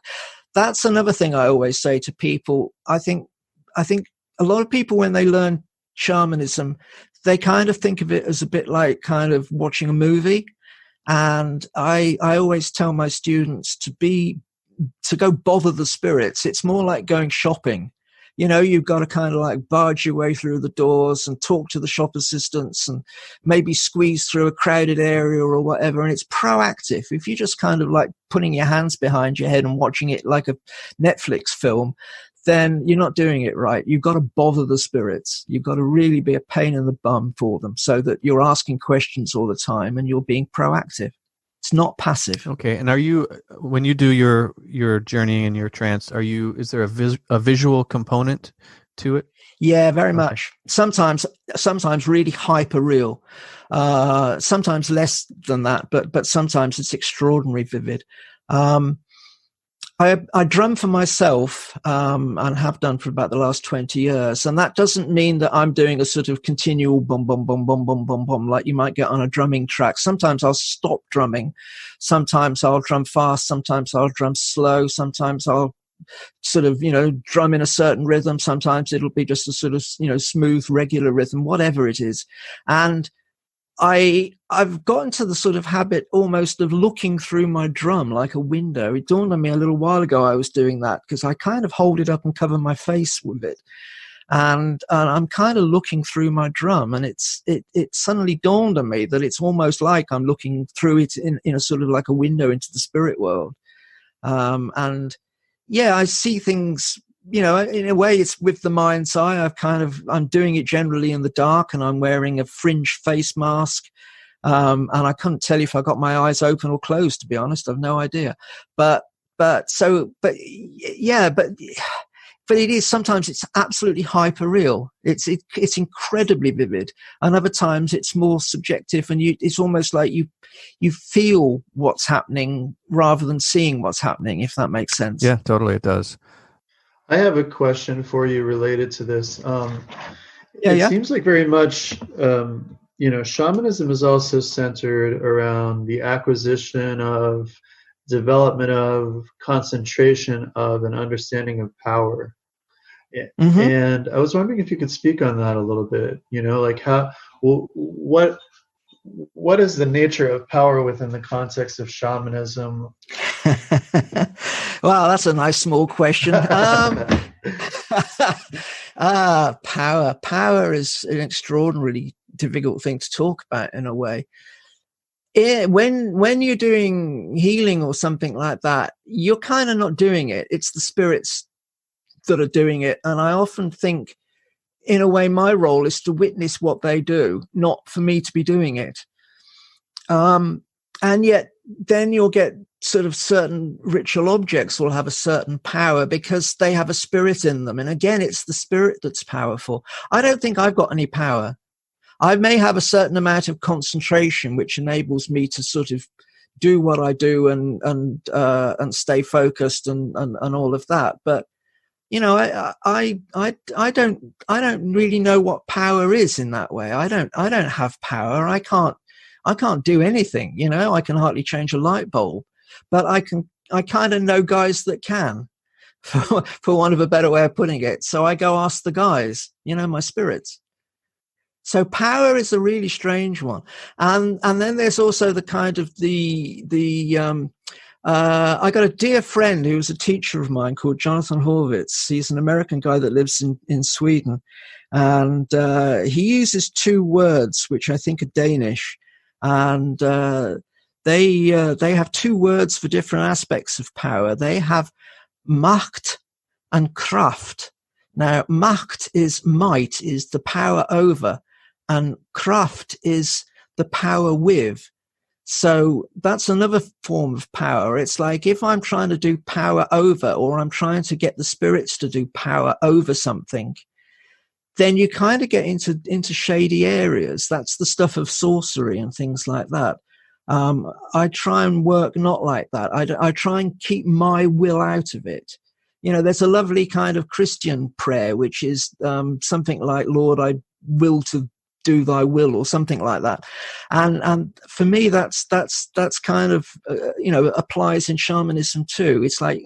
That's another thing I always say to people. I think a lot of people, when they learn shamanism, they kind of think of it as a bit like kind of watching a movie. And I always tell my students to go bother the spirits. It's more like going shopping. You've got to kind of like barge your way through the doors and talk to the shop assistants and maybe squeeze through a crowded area or whatever. And it's proactive. If you're just kind of like putting your hands behind your head and watching it like a Netflix film, then you're not doing it right. You've got to bother the spirits. You've got to really be a pain in the bum for them, so that you're asking questions all the time and you're being proactive. It's not passive. Okay. And when you do your journey and your trance, is there a visual component to it? Yeah, very much. Sometimes really hyper real. Sometimes less than that, but sometimes it's extraordinarily vivid. I drum for myself, and have done for about the last 20 years. And that doesn't mean that I'm doing a sort of continual bum, bum, bum, bum, bum, bum, bum, like you might get on a drumming track. Sometimes I'll stop drumming. Sometimes I'll drum fast. Sometimes I'll drum slow. Sometimes I'll sort of, drum in a certain rhythm. Sometimes it'll be just a sort of, smooth, regular rhythm, whatever it is. And I've gotten to the sort of habit almost of looking through my drum like a window. It dawned on me a little while ago I was doing that, because I kind of hold it up and cover my face with it. And I'm kind of looking through my drum, and it suddenly dawned on me that it's almost like I'm looking through it in a sort of like a window into the spirit world. And yeah, I see things, in a way it's with the mind's eye. I'm doing it generally in the dark, and I'm wearing a fringe face mask. And I couldn't tell you if I got my eyes open or closed, to be honest. I've no idea. But for it is, sometimes it's absolutely hyper real. It's incredibly vivid, and other times it's more subjective, and it's almost like you feel what's happening rather than seeing what's happening, if that makes sense. Yeah, totally, it does. I have a question for you related to this. It seems like very much, shamanism is also centered around the acquisition of, development of, concentration of, and understanding of power. Mm-hmm. And I was wondering if you could speak on that a little bit. Like what is the nature of power within the context of shamanism? Well, that's a nice small question. Power is an extraordinarily difficult thing to talk about in a way. When you're doing healing or something like that, you're kind of not doing it. It's the spirits that are doing it. And I often think, in a way, my role is to witness what they do, not for me to be doing it. And yet then you'll get sort of certain ritual objects will have a certain power because they have a spirit in them. And again, it's the spirit that's powerful. I don't think I've got any power. I may have a certain amount of concentration, which enables me to sort of do what I do and stay focused and all of that. But I don't really know what power is in that way. I don't have power. I can't do anything. I can hardly change a light bulb, but I kind of know guys that can, for want of a better way of putting it. So I go ask the guys, my spirits. So power is a really strange one. And then there's also the kind of I got a dear friend who was a teacher of mine called Jonathan Horvitz. He's an American guy that lives in Sweden. And he uses two words, which I think are Danish. And they have two words for different aspects of power. They have Macht and Kraft. Now, Macht is might, is the power over, and Kraft is the power with. So that's another form of power. It's like if I'm trying to do power over, or I'm trying to get the spirits to do power over something, then you kind of get into shady areas. That's the stuff of sorcery and things like that. I try and work not like that. I try and keep my will out of it. There's a lovely kind of Christian prayer, which is something like, Lord, I will to do thy will, or something like that. And for me, that's kind of, applies in shamanism too. It's like,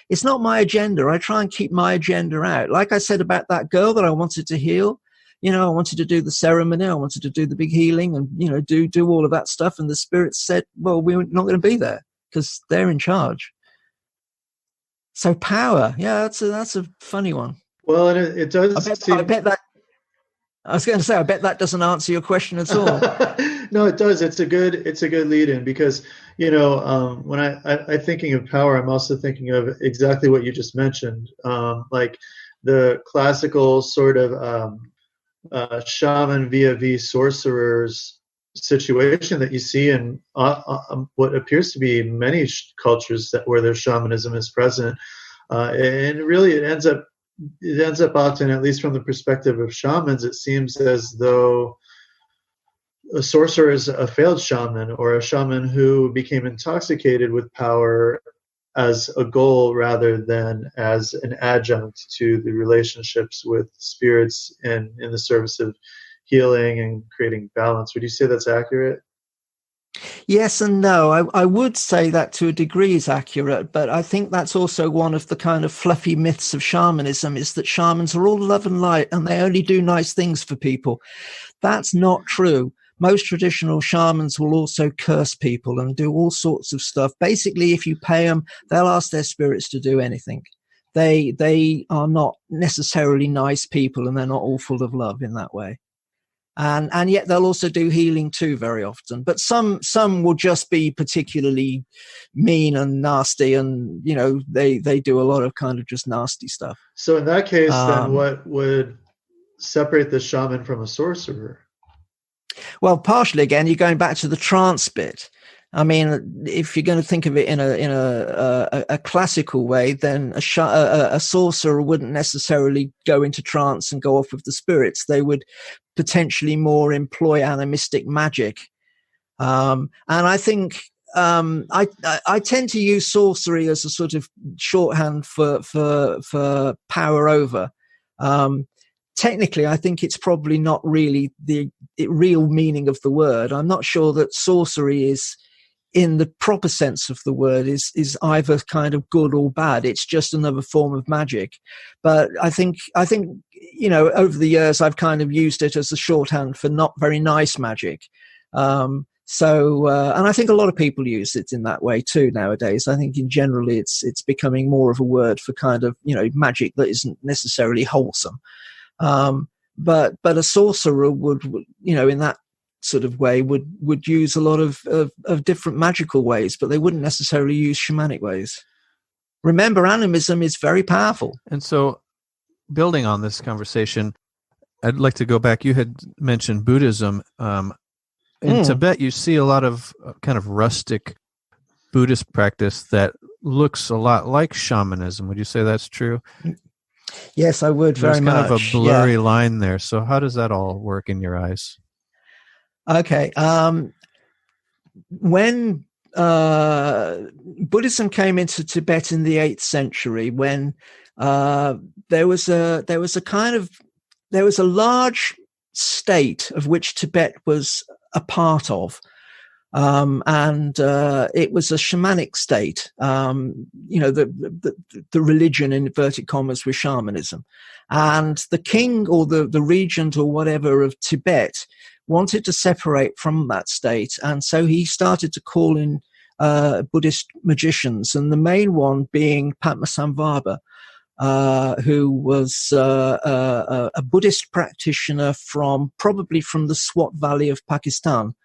it's not my agenda. I try and keep my agenda out. Like I said about that girl that I wanted to heal, I wanted to do the ceremony. I wanted to do the big healing and, do all of that stuff. And the spirits said, well, we're not going to be there because they're in charge. So power. Yeah, that's a funny one. Well, and it does. I bet that. I was going to say, I bet that doesn't answer your question at all. No, it does. It's a good lead-in because, when I thinking of power, I'm also thinking of exactly what you just mentioned, like the classical sort of shaman vis-a-vis sorcerers situation that you see in what appears to be many cultures where their shamanism is present, and really it ends up often, at least from the perspective of shamans, it seems as though a sorcerer is a failed shaman, or a shaman who became intoxicated with power as a goal rather than as an adjunct to the relationships with spirits and in the service of healing and creating balance. Would you say that's accurate? Yes and no. I would say that to a degree is accurate, but I think that's also one of the kind of fluffy myths of shamanism, is that shamans are all love and light and they only do nice things for people. That's not true. Most traditional shamans will also curse people and do all sorts of stuff. Basically, if you pay them, they'll ask their spirits to do anything. They are not necessarily nice people, and they're not all full of love in that way. And yet they'll also do healing too very often. But some will just be particularly mean and nasty, and they do a lot of kind of just nasty stuff. So in that case, then what would separate the shaman from a sorcerer? Well, partially, again, you're going back to the trance bit. I mean, if you're going to think of it in a classical way, then a sorcerer wouldn't necessarily go into trance and go off with the spirits. They would potentially more employ animistic magic. And I think I tend to use sorcery as a sort of shorthand for power over. Technically, I think it's probably not really the real meaning of the word. I'm not sure that sorcery is, in the proper sense of the word, is either kind of good or bad. It's just another form of magic. But I think over the years I've kind of used it as a shorthand for not very nice magic. And I think a lot of people use it in that way too nowadays. I think in generally it's becoming more of a word for kind of, magic that isn't necessarily wholesome. But a sorcerer would, in that sort of way would use a lot of different magical ways, but they wouldn't necessarily use shamanic ways. Remember, animism is very powerful. And so, building on this conversation, I'd like to go back. You had mentioned Buddhism. In Tibet, you see a lot of kind of rustic Buddhist practice that looks a lot like shamanism. Would you say that's true? Yes, I would. There's very much. There's kind of a blurry line there. So how does that all work in your eyes? Okay. When Buddhism came into Tibet in the 8th century, when there was a large state of which Tibet was a part of, and it was a shamanic state. The religion, in inverted commas, was shamanism, and the king or the regent or whatever of Tibet wanted to separate from that state, and so he started to call in Buddhist magicians, and the main one being Padmasambhava, who was a Buddhist practitioner probably from the Swat Valley of Pakistan.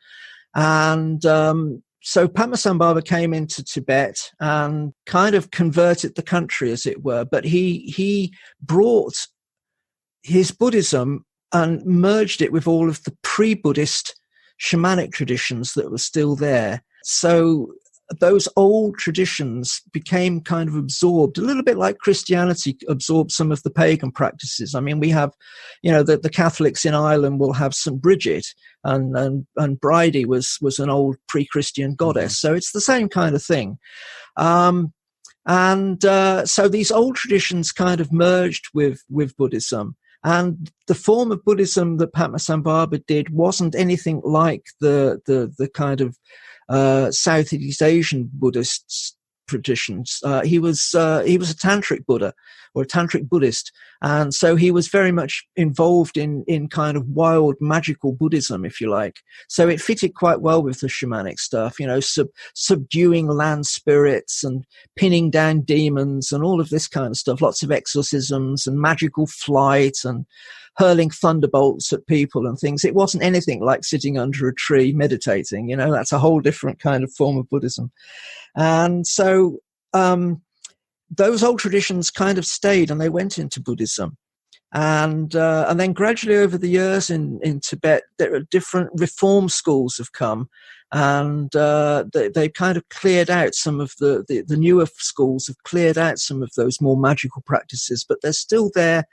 And so Padmasambhava came into Tibet and kind of converted the country, as it were, but he brought his Buddhism and merged it with all of the pre-Buddhist shamanic traditions that were still there. So those old traditions became kind of absorbed, a little bit like Christianity absorbed some of the pagan practices. I mean, we have, the Catholics in Ireland will have St. Bridget, and Bridie was an old pre-Christian goddess. So it's the same kind of thing. So these old traditions kind of merged with Buddhism. And the form of Buddhism that Padmasambhava did wasn't anything like the kind of Southeast Asian Buddhist traditions. He was a Tantric Buddha or a Tantric Buddhist, and so he was very much involved in kind of wild magical Buddhism, if you like. So it fitted quite well with the shamanic stuff, subduing land spirits and pinning down demons and all of this kind of stuff. Lots of exorcisms and magical flight and hurling thunderbolts at people and things. It wasn't anything like sitting under a tree meditating. That's a whole different kind of form of Buddhism. And so those old traditions kind of stayed, and they went into Buddhism. And then gradually over the years in Tibet, there are different reform schools have come, and they kind of cleared out some of the newer schools have cleared out some of those more magical practices, but they're still there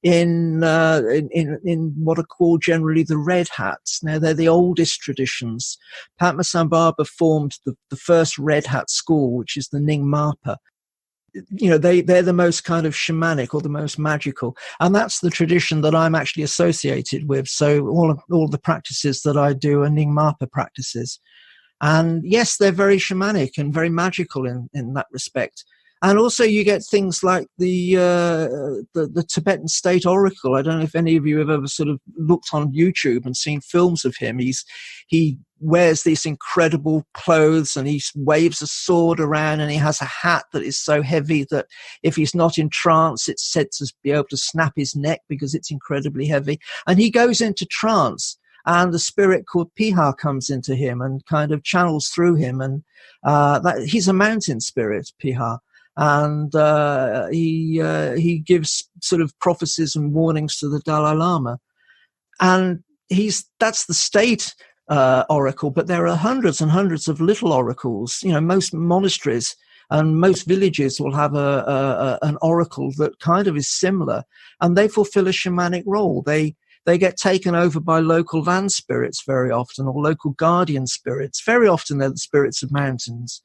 in what are called generally the red hats. Now, they're the oldest traditions. Padmasambhava formed the first red hat school, which is the Nyingmapa. They're the most kind of shamanic or the most magical, and that's the tradition that I'm actually associated with. So all the practices that I do are Nyingmapa practices, and yes, they're very shamanic and very magical in that respect. And also you get things like the Tibetan State Oracle. I don't know if any of you have ever sort of looked on YouTube and seen films of him. He wears these incredible clothes, and he waves a sword around, and he has a hat that is so heavy that if he's not in trance, it's said to be able to snap his neck because it's incredibly heavy. And he goes into trance, and the spirit called Piha comes into him and kind of channels through him. And he's a mountain spirit, Piha. And he gives sort of prophecies and warnings to the Dalai Lama. And that's the state oracle, but there are hundreds and hundreds of little oracles. You know, most monasteries and most villages will have an oracle that kind of is similar, and they fulfill a shamanic role. They get taken over by local land spirits very often, or local guardian spirits. Very often they're the spirits of mountains.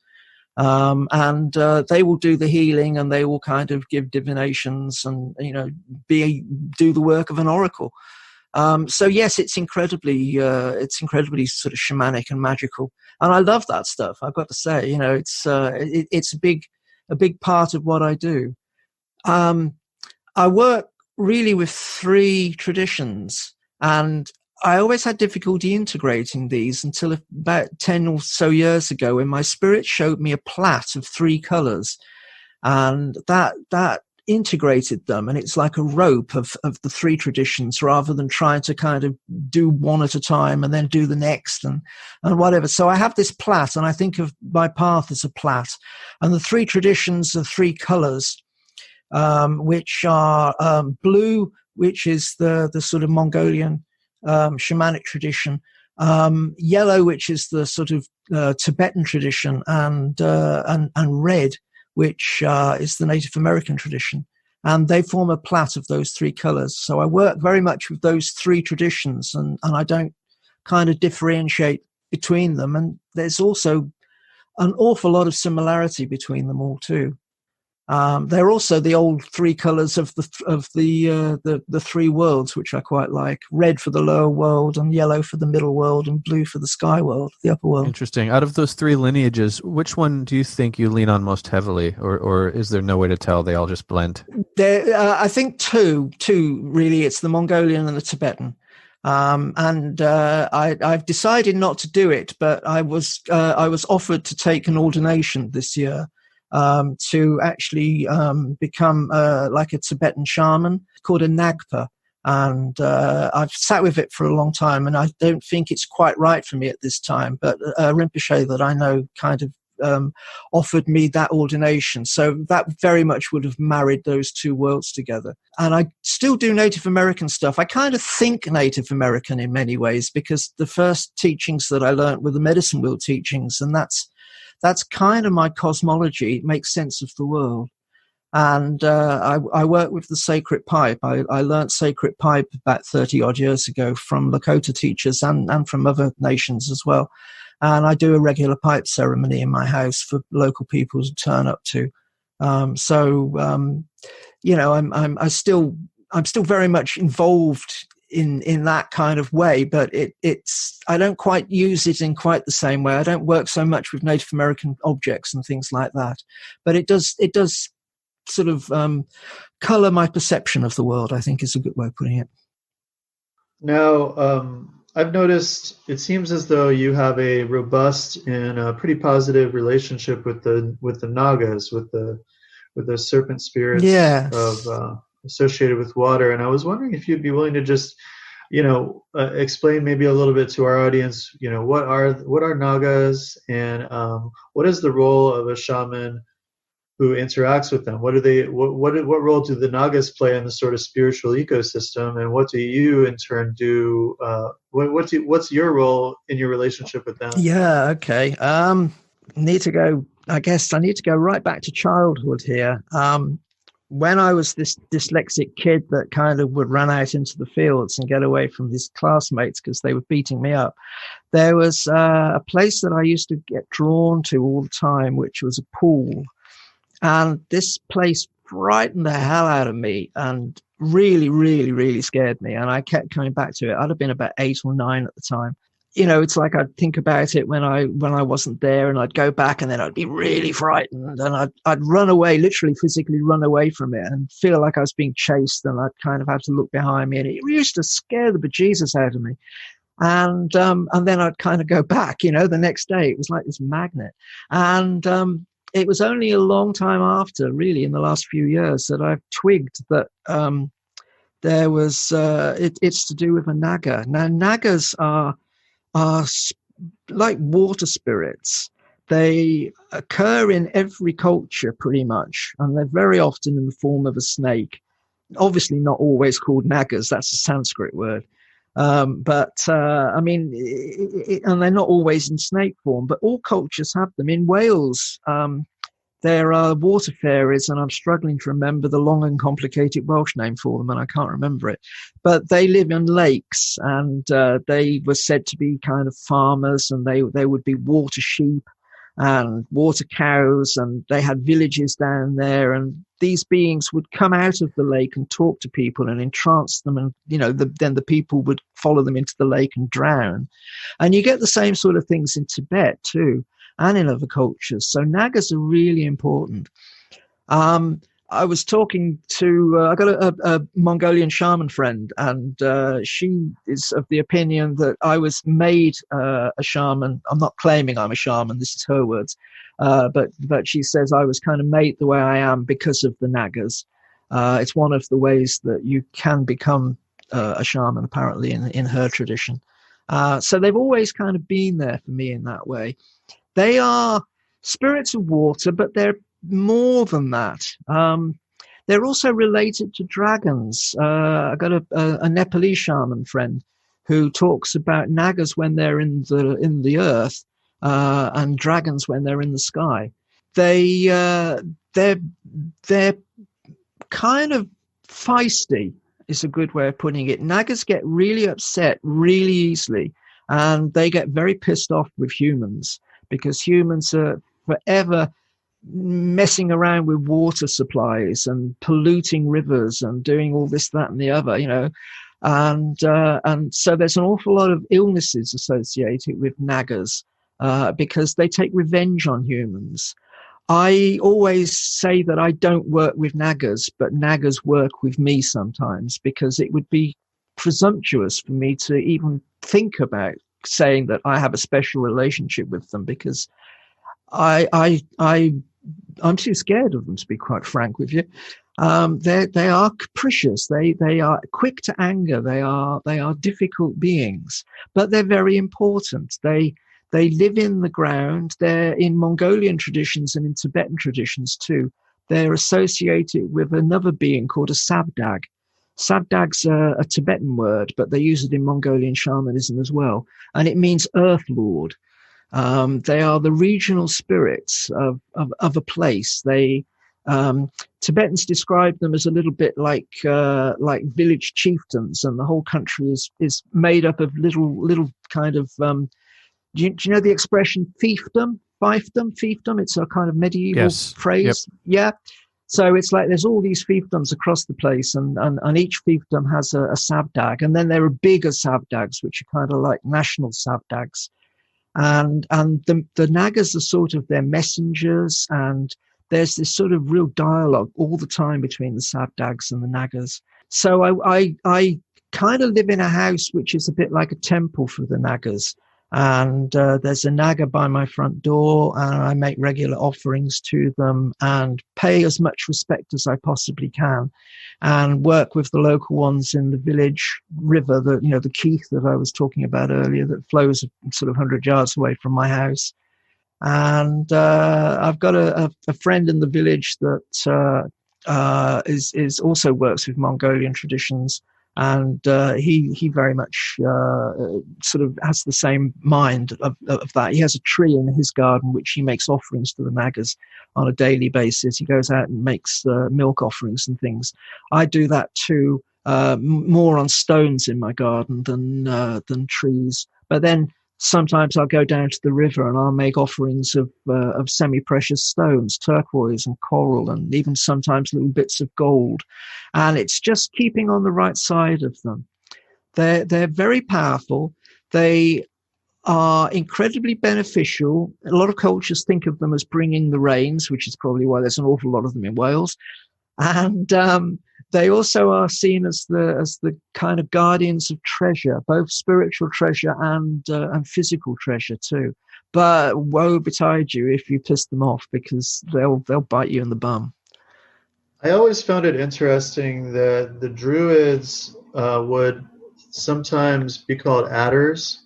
And they will do the healing, and they will kind of give divinations and, you know, do the work of an oracle. So yes, it's incredibly sort of shamanic and magical, and I love that stuff. I've got to say, you know, it's a big part of what I do. I work really with three traditions, and I always had difficulty integrating these until about 10 or so years ago, when my spirit showed me a plait of three colors, and that integrated them. And it's like a rope of the three traditions, rather than trying to kind of do one at a time and then do the next and whatever. So I have this plait, and I think of my path as a plait, and the three traditions are three colors, which are blue, which is the sort of Mongolian shamanic tradition, yellow, which is the sort of Tibetan tradition, and red, which is the Native American tradition, and they form a plait of those three colors. So I work very much with those three traditions, and I don't kind of differentiate between them. And there's also an awful lot of similarity between them all too. They're also the old three colors of the three worlds, which I quite like: red for the lower world, and yellow for the middle world, and blue for the sky world, the upper world. Interesting. Out of those three lineages, which one do you think you lean on most heavily, or is there no way to tell? They all just blend? I think two really. It's the Mongolian and the Tibetan. I've decided not to do it, but I was offered to take an ordination this year, to actually become like a Tibetan shaman called a Nagpa. And I've sat with it for a long time, and I don't think it's quite right for me at this time. But Rinpoche, that I know, kind of offered me that ordination. So that very much would have married those two worlds together. And I still do Native American stuff. I kind of think Native American in many ways, because the first teachings that I learned were the medicine wheel teachings, and that's kind of my cosmology. It makes sense of the world. And I work with the sacred pipe. I learned sacred pipe about 30 odd years ago from Lakota teachers and from other nations as well. And I do a regular pipe ceremony in my house for local people to turn up to. You know, I'm still very much involved in that kind of way, but it's I don't quite use it in quite the same way. I don't work so much with Native American objects and things like that, but it does sort of color my perception of the world, I think, is a good way of putting it. Now, I've noticed it seems as though you have a robust and a pretty positive relationship with the Nagas, with the serpent spirits, of associated with water. And I was wondering if you'd be willing to just, explain maybe a little bit to our audience, what are Nagas, and what is the role of a shaman who interacts with them? What role do the Nagas play in the sort of spiritual ecosystem, and what do you in turn do? What's your role in your relationship with them? Yeah. Okay. I need to go right back to childhood here. When I was this dyslexic kid that kind of would run out into the fields and get away from his classmates because they were beating me up, there was a place that I used to get drawn to all the time, which was a pool. And this place frightened the hell out of me and really, really, really scared me. And I kept coming back to it. I'd have been about 8 or 9 at the time. It's like I'd think about it when I wasn't there, and I'd go back, and then I'd be really frightened, and I'd run away, literally physically run away from it, and feel like I was being chased, and I'd kind of have to look behind me, and it used to scare the bejesus out of me. And then I'd kind of go back, the next day. It was like this magnet. And it was only a long time after, really, in the last few years, that I've twigged that there was it's to do with a Naga. Now, Nagas are like water spirits. They occur in every culture pretty much, and they're very often in the form of a snake. Obviously not always called Nagas, that's a Sanskrit word. I mean, and they're not always in snake form, but all cultures have them. In Wales, there are water fairies, and I'm struggling to remember the long and complicated Welsh name for them, and I can't remember it. But they live in lakes, and they were said to be kind of farmers, and they would be water sheep and water cows, and they had villages down there, and these beings would come out of the lake and talk to people and entrance them, and then the people would follow them into the lake and drown. And you get the same sort of things in Tibet too, and in other cultures. So nagas are really important. I was talking to, I got a Mongolian shaman friend, and she is of the opinion that I was made a shaman. I'm not claiming I'm a shaman, this is her words, but she says I was kind of made the way I am because of the nagas. It's one of the ways that you can become a shaman, apparently, in her tradition. So they've always kind of been there for me in that way. They are spirits of water, but they're more than that. They're also related to dragons. I got a Nepalese shaman friend who talks about nagas when they're in the earth, and dragons when they're in the sky. They're kind of feisty, is a good way of putting it. Nagas get really upset really easily, and they get very pissed off with humans, because humans are forever messing around with water supplies and polluting rivers and doing all this, that, and the other, and so there's an awful lot of illnesses associated with nagas, because they take revenge on humans. I always say that I don't work with nagas, but nagas work with me sometimes, because it would be presumptuous for me to even think about saying that I have a special relationship with them, because I'm too scared of them, to be quite frank with you. They are capricious. They are quick to anger. They are difficult beings, but they're very important. They live in the ground. They're in Mongolian traditions and in Tibetan traditions too. They're associated with another being called a sabdag. Sabdag's a Tibetan word, but they use it in Mongolian shamanism as well, and it means Earth Lord. They are the regional spirits of a place. Tibetans describe them as a little bit like village chieftains, and the whole country is made up of little kind of. Do you know the expression fiefdom? Fiefdom. It's a kind of medieval phrase. Yep. Yeah. So it's like there's all these fiefdoms across the place, and each fiefdom has a sabdag, and then there are bigger sabdags, which are kind of like national sabdags. And the nagas are sort of their messengers, and there's this sort of real dialogue all the time between the sabdags and the nagas. So I kind of live in a house which is a bit like a temple for the nagas. And there's a naga by my front door, and I make regular offerings to them and pay as much respect as I possibly can, and work with the local ones in the village river, the Keith that I was talking about earlier, that flows sort of 100 yards away from my house. And I've got a friend in the village that is also works with Mongolian traditions. And he very much sort of has the same mind of that. He has a tree in his garden which he makes offerings to the nagas on a daily basis. He goes out and makes milk offerings and things. I do that too, more on stones in my garden than trees. But then sometimes I'll go down to the river and I'll make offerings of semi-precious stones, turquoise and coral, and even sometimes little bits of gold. And it's just keeping on the right side of them. They're very powerful. They are incredibly beneficial. A lot of cultures think of them as bringing the rains, which is probably why there's an awful lot of them in Wales. And they also are seen as the kind of guardians of treasure, both spiritual treasure and physical treasure too. But woe betide you if you piss them off, because they'll bite you in the bum. I always found it interesting that the Druids would sometimes be called adders,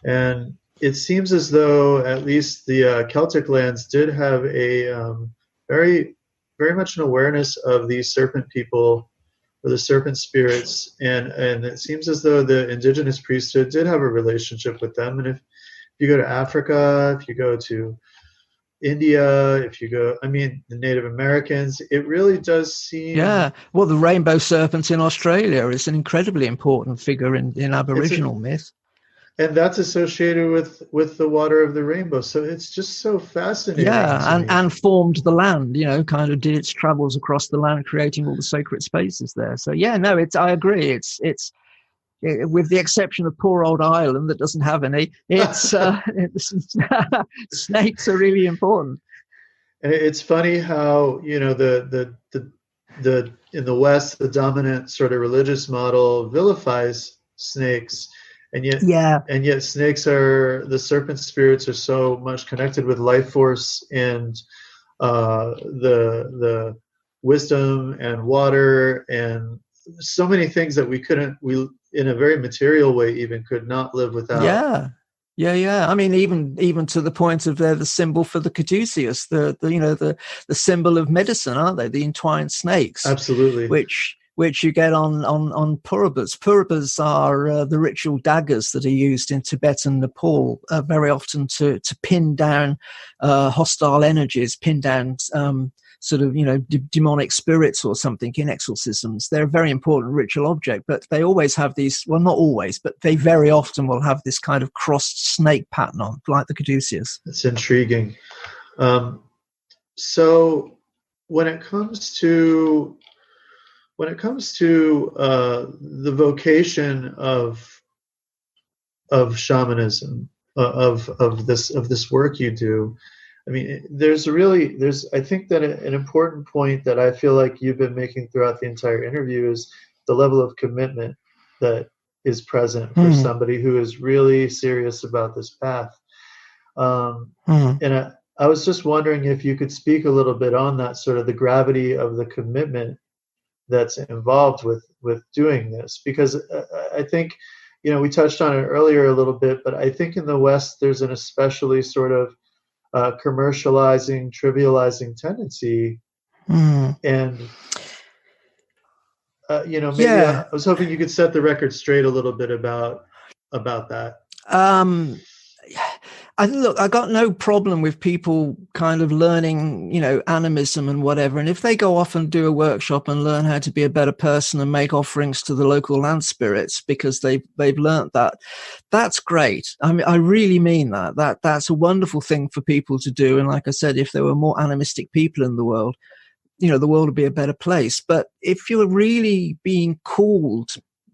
and it seems as though at least the Celtic lands did have a very, very much an awareness of these serpent people or the serpent spirits, and it seems as though the indigenous priesthood did have a relationship with them. And if you go to Africa, if you go to India, if you go, the Native Americans, it really does seem... Yeah, well, the rainbow serpent in Australia is an incredibly important figure in Aboriginal myth. And that's associated with the water of the rainbow. So it's just so fascinating. Yeah, and formed the land, kind of did its travels across the land, creating all the sacred spaces there. So yeah, no, I agree. It's with the exception of poor old Ireland that doesn't have any, snakes are really important. And it's funny how, the in the West, the dominant sort of religious model vilifies snakes. And yet snakes the serpent spirits are so much connected with life force and the wisdom and water and so many things that we in a very material way even could not live without. Yeah. Even to the point of they're the symbol for the caduceus, the symbol of medicine, aren't they? The entwined snakes. Absolutely. Which you get on purubas. Purubas are the ritual daggers that are used in Tibet and Nepal very often to pin down hostile energies, pin down demonic spirits or something in exorcisms. They're a very important ritual object, but they always have these, well, not always, but they very often will have this kind of crossed snake pattern on, like the caduceus. It's intriguing. So when it comes to the vocation of shamanism, of this work you do, there's I think that an important point that I feel like you've been making throughout the entire interview is the level of commitment that is present for somebody who is really serious about this path. And I was just wondering if you could speak a little bit on that, sort of the gravity of the commitment that's involved with doing this, because I think, we touched on it earlier a little bit, but I think in the West there's an especially sort of commercializing, trivializing tendency, and maybe I was hoping you could set the record straight a little bit about that. I got no problem with people kind of learning, animism and whatever. And if they go off and do a workshop and learn how to be a better person and make offerings to the local land spirits because they've learned that, that's great. I really mean that. That's a wonderful thing for people to do. And like I said, if there were more animistic people in the world, the world would be a better place. But if you're really being called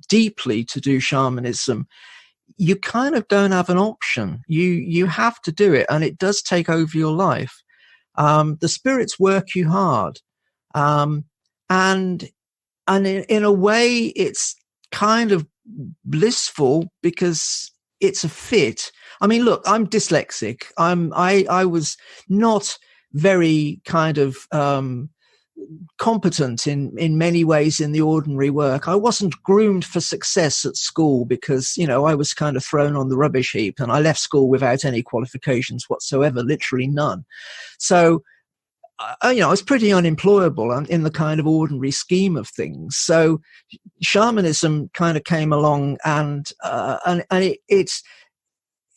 deeply to do shamanism, you kind of don't have an option. You have to do it, and it does take over your life. The spirits work you hard, and in a way, it's kind of blissful because it's a fit. Look, I'm dyslexic. I was not very kind of competent in many ways in the ordinary work. I wasn't groomed for success at school because, I was kind of thrown on the rubbish heap, and I left school without any qualifications whatsoever, literally none. So, I was pretty unemployable in the kind of ordinary scheme of things. So shamanism kind of came along and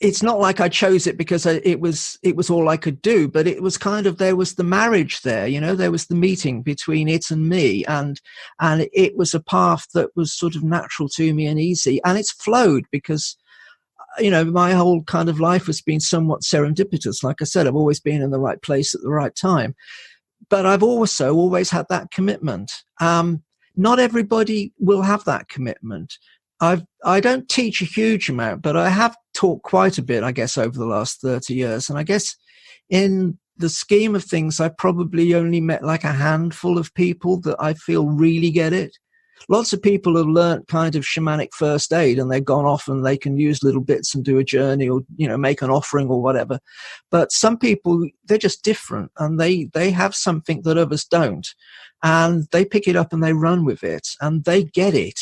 it's not like I chose it because it was all I could do, but it was kind of, there was the marriage there, there was the meeting between it and me, and it was a path that was sort of natural to me and easy, and it's flowed because, my whole kind of life has been somewhat serendipitous. Like I said, I've always been in the right place at the right time, but I've also always had that commitment. Not everybody will have that commitment. I don't teach a huge amount, but I have taught quite a bit, I guess, over the last 30 years. And I guess in the scheme of things, I probably only met like a handful of people that I feel really get it. Lots of people have learnt kind of shamanic first aid, and they've gone off and they can use little bits and do a journey or, make an offering or whatever. But some people, they're just different, and they have something that others don't. And they pick it up and they run with it, and they get it.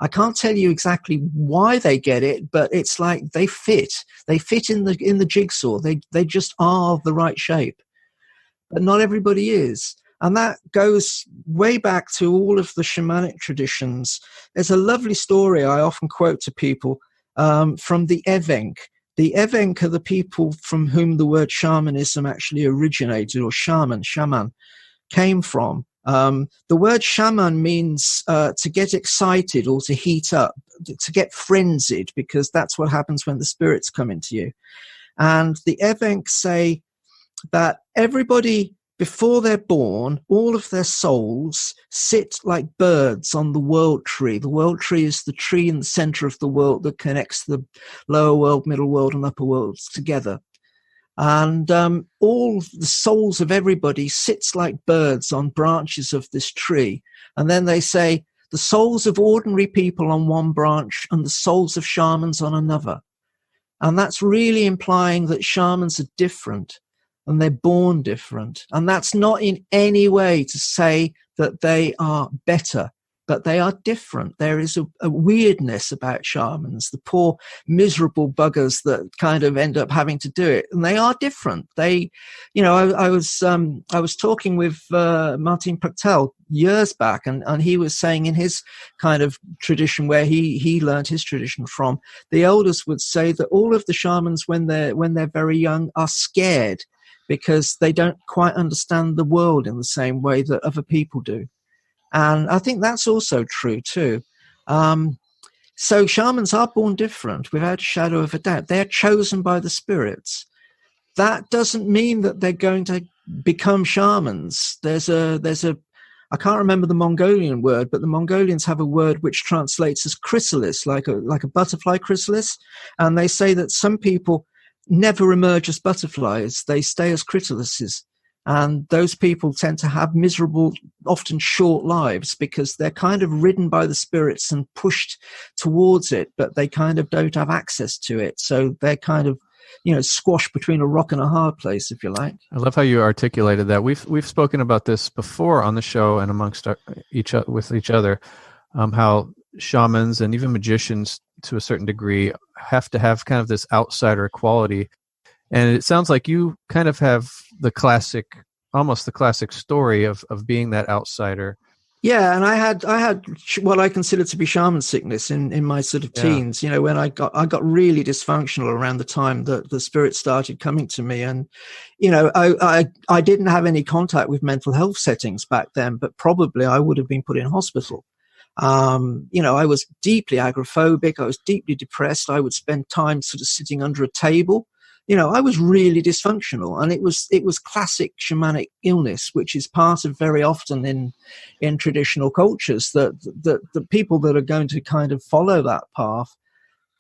I can't tell you exactly why they get it, but it's like they fit. They fit in the jigsaw. They just are the right shape. But not everybody is. And that goes way back to all of the shamanic traditions. There's a lovely story I often quote to people from the Evenk. The Evenk are the people from whom the word shamanism actually originated, or shaman came from. The word shaman means to get excited or to heat up, to get frenzied, because that's what happens when the spirits come into you. And the Evenk say that everybody, before they're born, all of their souls sit like birds on the world tree. The world tree is the tree in the center of the world that connects the lower world, middle world, and upper worlds together. And all the souls of everybody sits like birds on branches of this tree. And then they say the souls of ordinary people on one branch and the souls of shamans on another. And that's really implying that shamans are different and they're born different. And that's not in any way to say that they are better, but they are different. There is a weirdness about shamans, the poor miserable buggers that kind of end up having to do it, and they are different. They, you know, I was talking with Martin Prachtel years back, and he was saying in his kind of tradition where he learned his tradition from, the elders would say that all of the shamans when they're very young are scared because they don't quite understand the world in the same way that other people do. And I think that's also true too. So shamans are born different without a shadow of a doubt. They're chosen by the spirits. That doesn't mean that they're going to become shamans. There's a I can't remember the Mongolian word, but the Mongolians have a word which translates as chrysalis, like a butterfly chrysalis. And they say that some people never emerge as butterflies. They stay as chrysalises. And those people tend to have miserable, often short lives because they're kind of ridden by the spirits and pushed towards it, but they kind of don't have access to it. So they're kind of, you know, squashed between a rock and a hard place, if you like. I love how you articulated that. We've spoken about this before on the show and amongst each other, how shamans and even magicians to a certain degree have to have kind of this outsider quality. And it sounds like you kind of have almost the classic story of being that outsider. Yeah, and I had what I consider to be shaman sickness in my sort of teens. You know, when I got really dysfunctional around the time that the spirits started coming to me, and you know, I didn't have any contact with mental health settings back then, but probably I would have been put in hospital. You know, I was deeply agoraphobic. I was deeply depressed. I would spend time sort of sitting under a table. You know, I was really dysfunctional, and it was classic shamanic illness, which is part of very often in traditional cultures that the people that are going to kind of follow that path,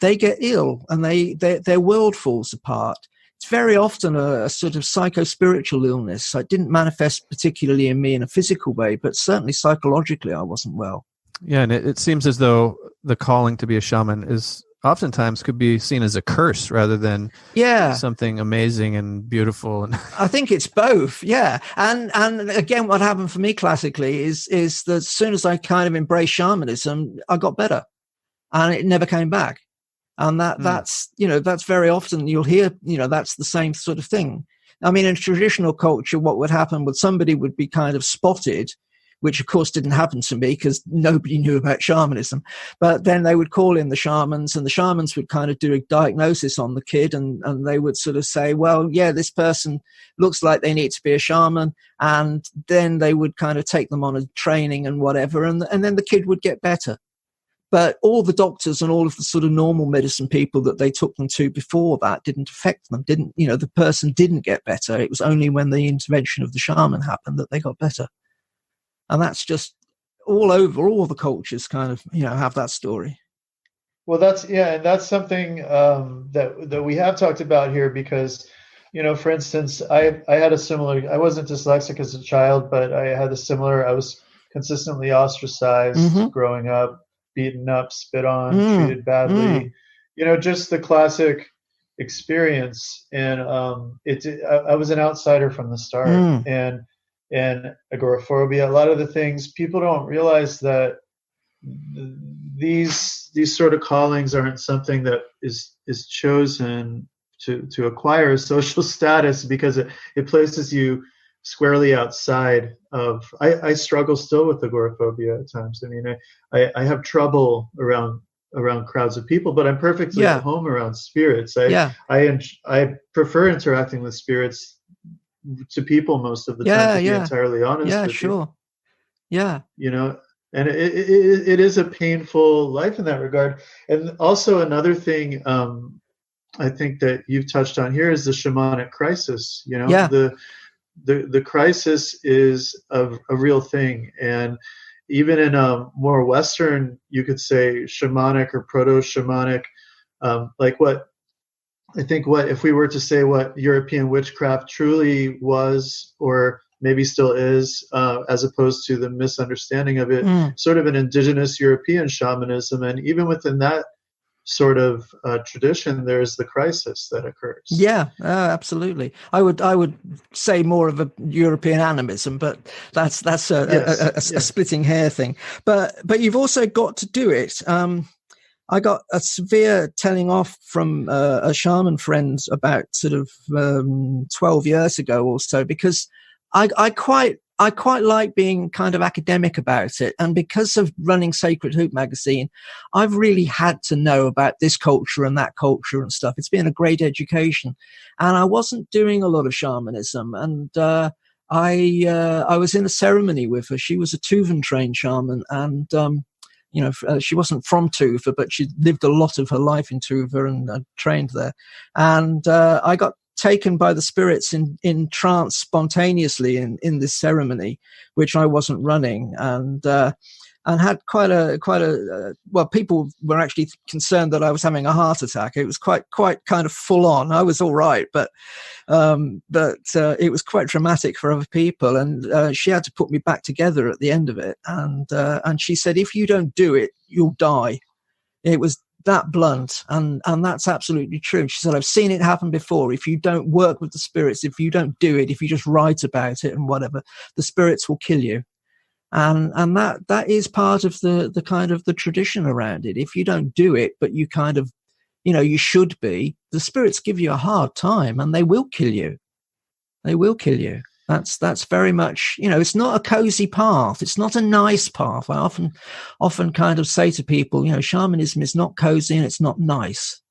they get ill and their world falls apart. It's very often a sort of psycho-spiritual illness. It didn't manifest particularly in me in a physical way, but certainly psychologically I wasn't well. Yeah, and it seems as though the calling to be a shaman is oftentimes could be seen as a curse rather than something amazing and beautiful. And I think it's both, yeah. And again, what happened for me classically is that as soon as I kind of embraced shamanism, I got better, and it never came back. And that's, you know, that's very often you'll hear, you know, that's the same sort of thing. I mean, in traditional culture, what would happen was somebody would be kind of spotted, which of course didn't happen to me because nobody knew about shamanism. But then they would call in the shamans, and the shamans would kind of do a diagnosis on the kid, and they would sort of say, well, yeah, this person looks like they need to be a shaman. And then they would kind of take them on a training and whatever, and then the kid would get better. But all the doctors and all of the sort of normal medicine people that they took them to before that didn't affect them, the person didn't get better. It was only when the intervention of the shaman happened that they got better. And that's just all over, all the cultures kind of, you know, have that story. Well, and that's something that we have talked about here because, you know, for instance, I had a similar, I wasn't dyslexic as a child, but I had I was consistently ostracized growing up, beaten up, spit on, treated badly, you know, just the classic experience. And I was an outsider from the start. And agoraphobia, a lot of the things people don't realize that these sort of callings aren't something that is chosen to acquire a social status, because it places you squarely outside of. I struggle still with agoraphobia at times. I mean, I have trouble around crowds of people, but I'm perfectly at home around spirits. I prefer interacting with spirits to people most of the time, to be entirely honest with you. You know, and it is a painful life in that regard. And also another thing I think that you've touched on here is the shamanic crisis. You know, the crisis is a real thing. And even in a more Western, you could say shamanic or proto-shamanic, if we were to say what European witchcraft truly was, or maybe still is, as opposed to the misunderstanding of it, sort of an indigenous European shamanism. And even within that sort of tradition, there's the crisis that occurs. Absolutely. I would say more of a European animism, but that's a splitting hair thing. But you've also got to do it. I got a severe telling off from a shaman friend about sort of 12 years ago or so, because I quite like being kind of academic about it. And because of running Sacred Hoop magazine, I've really had to know about this culture and that culture and stuff. It's been a great education. And I wasn't doing a lot of shamanism. And I was in a ceremony with her. She was a Tuvan trained shaman. And she wasn't from Tuva, but she lived a lot of her life in Tuva and trained there. And I got taken by the spirits in trance spontaneously in this ceremony, which I wasn't running, and had quite a well, people were actually concerned that I was having a heart attack. It was quite kind of full on. I was all right, but it was quite dramatic for other people, and she had to put me back together at the end of it, and she said, if you don't do it, you'll die. It was that blunt, and that's absolutely true. She said, I've seen it happen before. If you don't work with the spirits, if you don't do it, if you just write about it and whatever, the spirits will kill you. And that is part of the kind of the tradition around it. If you don't do it, but you kind of, you should be, the spirits give you a hard time and they will kill you. They will kill you. That's very much, it's not a cozy path. It's not a nice path. I often kind of say to people, shamanism is not cozy and it's not nice.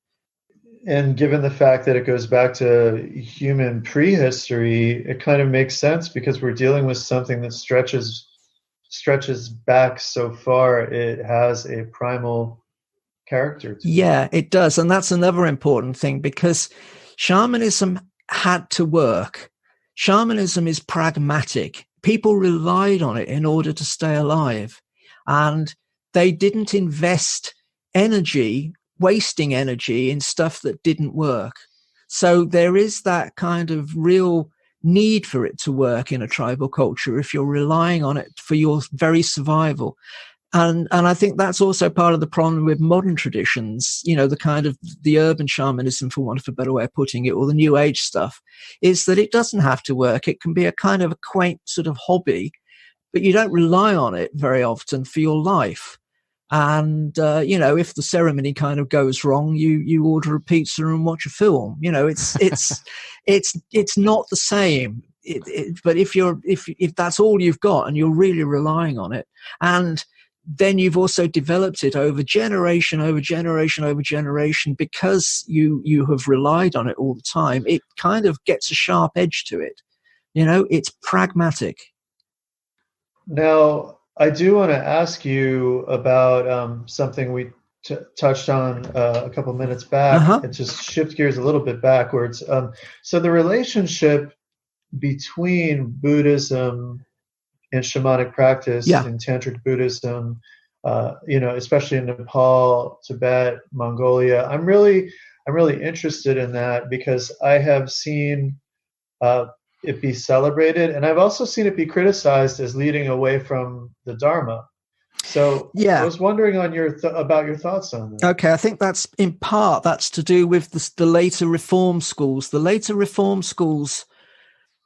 And given the fact that it goes back to human prehistory, it kind of makes sense, because we're dealing with something that stretches back so far. It has a primal character to it. It does. And that's another important thing, because shamanism had to work. Shamanism is pragmatic. People relied on it in order to stay alive, and they didn't invest energy, wasting energy in stuff that didn't work. So there is that kind of real need for it to work in a tribal culture if you're relying on it for your very survival. And I think that's also part of the problem with modern traditions, the kind of the urban shamanism, for want of a better way of putting it, or the new age stuff, is that it doesn't have to work. It can be a kind of a quaint sort of hobby, but you don't rely on it very often for your life. And, if the ceremony kind of goes wrong, you order a pizza and watch a film. It's not the same. But if that's all you've got and you're really relying on it, and then you've also developed it over generation over generation over generation, because you have relied on it all the time, it kind of gets a sharp edge to it. It's pragmatic. Now, I do want to ask you about something we touched on a couple minutes back. And just shift gears a little bit backwards. So the relationship between Buddhism and shamanic practice in Tantric Buddhism, especially in Nepal, Tibet, Mongolia. I'm really interested in that, because I have seen it be celebrated, and I've also seen it be criticized as leading away from the Dharma. So I was wondering on about your thoughts on that. Okay, I think that's to do with the later reform schools. The later reform schools.